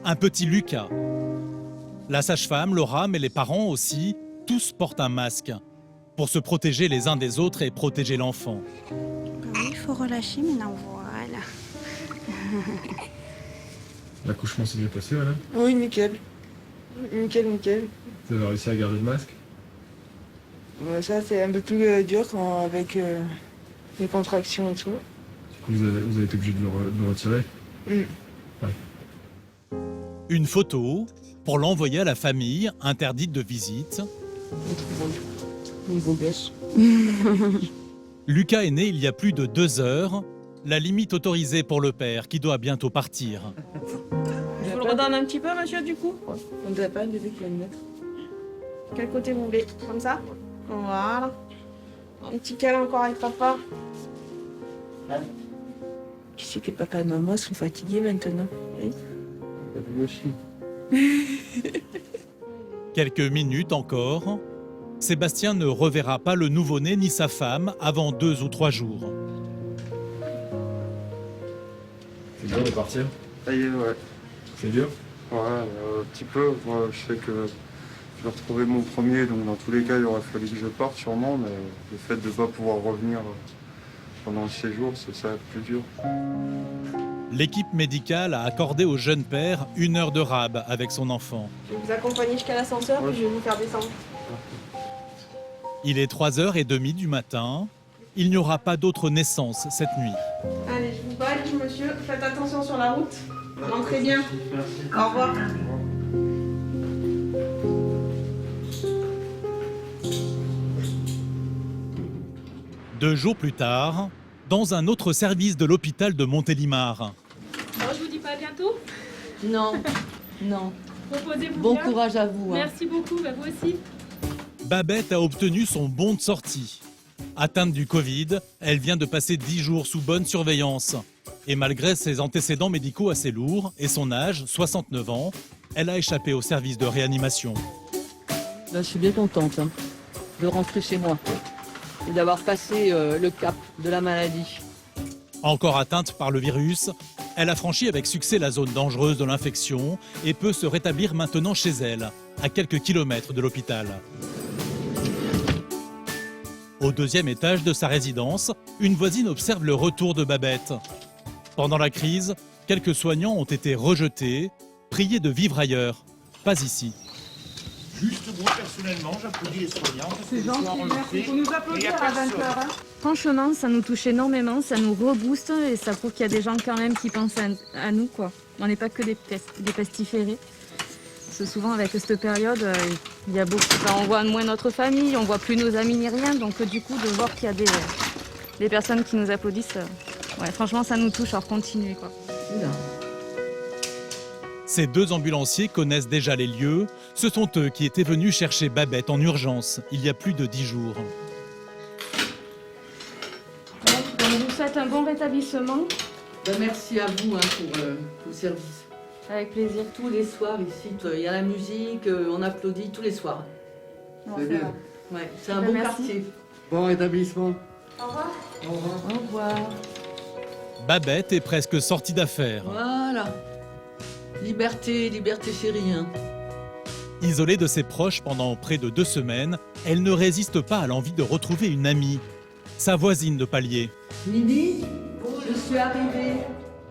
un petit Lucas. La sage-femme, Laura, mais les parents aussi, tous portent un masque pour se protéger les uns des autres et protéger l'enfant. Oui, il faut relâcher maintenant, voilà. L'accouchement s'est bien passé, madame? Oui, nickel. Nickel. Vous avez réussi à garder le masque? Ça, c'est un peu plus dur avec les contractions et tout. Vous avez été obligé de le retirer. Une photo pour l'envoyer à la famille, interdite de visite. Niveau gosse. Lucas est né il y a plus de 2 heures, la limite autorisée pour le père qui doit bientôt partir. Je vous le redonne un petit peu, monsieur, du coup. On ne dirait pas un bébé qui va le mettre. Quel côté vous voulez? Comme ça? Voilà. Un petit câlin encore avec papa. Tu sais que papa et maman sont fatigués maintenant. Oui. Lui aussi. Quelques minutes encore, Sébastien ne reverra pas le nouveau-né ni sa femme avant 2 ou 3 jours. C'est dur de partir? Ça y est, ouais. C'est dur? Ouais, un petit peu. Moi, je sais que je vais retrouver mon premier, donc dans tous les cas, il aurait fallu que je parte sûrement, mais le fait de ne pas pouvoir revenir pendant le séjour, c'est ça le plus dur. L'équipe médicale a accordé au jeune père 1 heure de rab avec son enfant. Je vais vous accompagner jusqu'à l'ascenseur, puis je vais vous faire descendre. Il est 3h30 du matin. Il n'y aura pas d'autre naissance cette nuit. Allez, je vous valide, monsieur. Faites attention sur la route. Rentrez bien. Merci. Au revoir. Deux jours plus tard, dans un autre service de l'hôpital de Montélimar. Bon, je vous dis pas à bientôt. Non, non. Reposez-vous Bon bien. courage à vous. Hein. Merci beaucoup, bah, vous aussi. Babette a obtenu son bon de sortie. Atteinte du Covid, elle vient de passer 10 jours sous bonne surveillance. Et malgré ses antécédents médicaux assez lourds et son âge, 69 ans, elle a échappé au service de réanimation. Là, je suis bien contente de rentrer chez moi et d'avoir passé le cap de la maladie. Encore atteinte par le virus, elle a franchi avec succès la zone dangereuse de l'infection et peut se rétablir maintenant chez elle, à quelques kilomètres de l'hôpital. Au 2e étage de sa résidence, une voisine observe le retour de Babette. Pendant la crise, quelques soignants ont été rejetés, priés de vivre ailleurs, pas ici. Juste moi, personnellement, j'applaudis les soignants. C'est gentil, merci. Faut nous applaudir à 20h. Franchement, ça nous touche énormément, ça nous rebooste et ça prouve qu'il y a des gens quand même qui pensent à nous, quoi. On n'est pas que des pestiférés. Parce que souvent, avec cette période, il y a beaucoup. Enfin, on voit moins notre famille, on voit plus nos amis ni rien. Donc, du coup, de voir qu'il y a des personnes qui nous applaudissent, ouais, franchement, ça nous touche. Alors, continuez, quoi. Ces 2 ambulanciers connaissent déjà les lieux. Ce sont eux qui étaient venus chercher Babette en urgence il y a plus de 10 jours. On vous souhaite un bon rétablissement. Merci à vous pour le service. Avec plaisir. Tous les soirs ici, il y a la musique, on applaudit tous les soirs. C'est bien. Ouais, c'est un bon Merci. quartier. Bon rétablissement. Au revoir. Au revoir. Au revoir. Babette est presque sortie d'affaire. Voilà. Liberté, liberté chérie. Hein. Isolée de ses proches pendant près de 2 semaines, elle ne résiste pas à l'envie de retrouver une amie, sa voisine de palier. Mimi, je suis arrivée.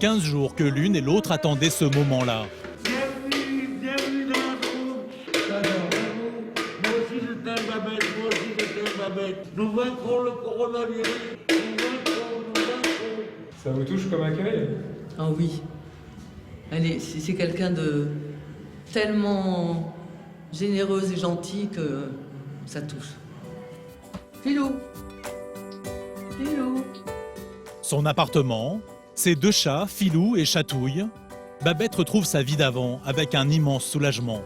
15 jours que l'une et l'autre attendaient ce moment-là. Bienvenue dans la troupe. Moi aussi je t'aime, Babette. Moi aussi je t'aime, Babette. Nous vaincrons le coronavirus. Nous vaincrons. Ça vous touche comme accueil? Ah oui. C'est quelqu'un de tellement généreuse et gentil que ça touche. Philou. Philou. Son appartement, ses 2 chats, Filou et Chatouille. Babette retrouve sa vie d'avant avec un immense soulagement.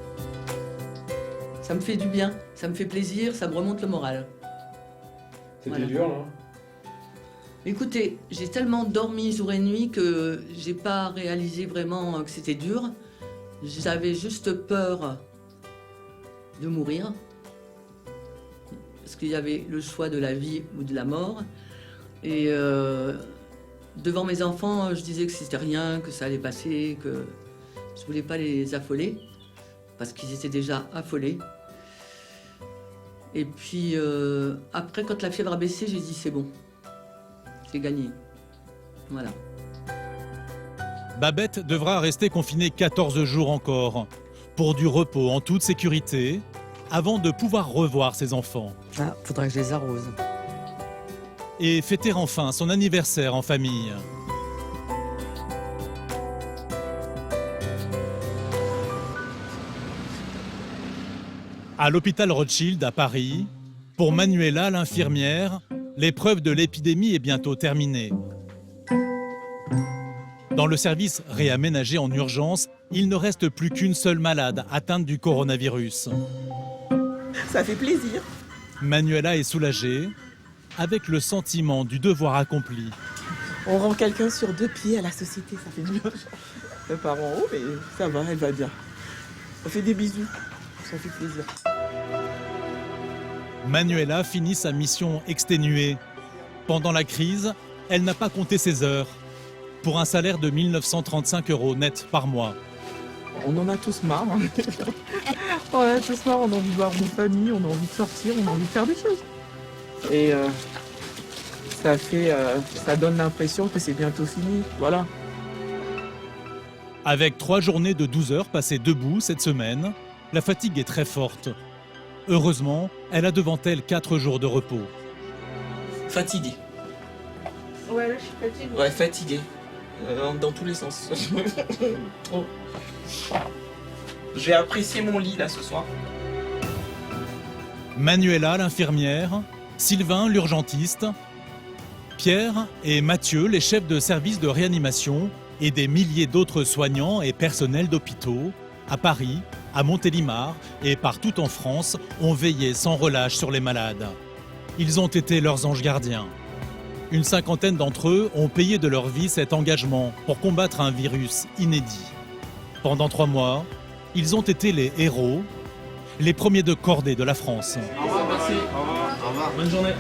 Ça me fait du bien, ça me fait plaisir, ça me remonte le moral. C'était Voilà. dur, là? Écoutez, j'ai tellement dormi jour et nuit que j'ai pas réalisé vraiment que c'était dur. J'avais juste peur de mourir. Parce qu'il y avait le choix de la vie ou de la mort. Et devant mes enfants, je disais que c'était rien, que ça allait passer, que je voulais pas les affoler. Parce qu'ils étaient déjà affolés. Et puis après, quand la fièvre a baissé, j'ai dit c'est bon. J'ai gagné. Voilà. Babette devra rester confinée 14 jours encore, pour du repos en toute sécurité, avant de pouvoir revoir ses enfants. Ah, faudrait que je les arrose. et fêter enfin son anniversaire en famille. À l'hôpital Rothschild à Paris, pour Manuela, l'infirmière, l'épreuve de l'épidémie est bientôt terminée. Dans le service réaménagé en urgence, il ne reste plus qu'une seule malade atteinte du coronavirus. Ça fait plaisir. Manuela est soulagée, avec le sentiment du devoir accompli. On rend quelqu'un sur 2 pieds à la société, ça fait du bien. Les parents, oh, mais ça va, elle va bien. On fait des bisous, ça fait plaisir. Manuela finit sa mission exténuée. Pendant la crise, elle n'a pas compté ses heures, pour un salaire de 1 935 € net par mois. On en a tous marre. Hein. On en a tous marre, on a envie de voir nos familles, on a envie de sortir, on a envie de faire des choses. Et ça donne l'impression que c'est bientôt fini, voilà. Avec 3 journées de 12 heures passées debout cette semaine, la fatigue est très forte. Heureusement, elle a devant elle 4 jours de repos. Fatigué. Ouais, là, je suis fatiguée. Ouais, fatigué. Dans tous les sens. Trop. J'ai apprécié mon lit là ce soir. Manuela, l'infirmière, Sylvain, l'urgentiste, Pierre et Mathieu, les chefs de service de réanimation, et des milliers d'autres soignants et personnels d'hôpitaux, à Paris, à Montélimar et partout en France, ont veillé sans relâche sur les malades. Ils ont été leurs anges gardiens. Une 50aine d'entre eux ont payé de leur vie cet engagement pour combattre un virus inédit. Pendant 3 mois, ils ont été les héros, les premiers de cordée de la France. Au revoir, merci. Au revoir. Au revoir. Bonne journée.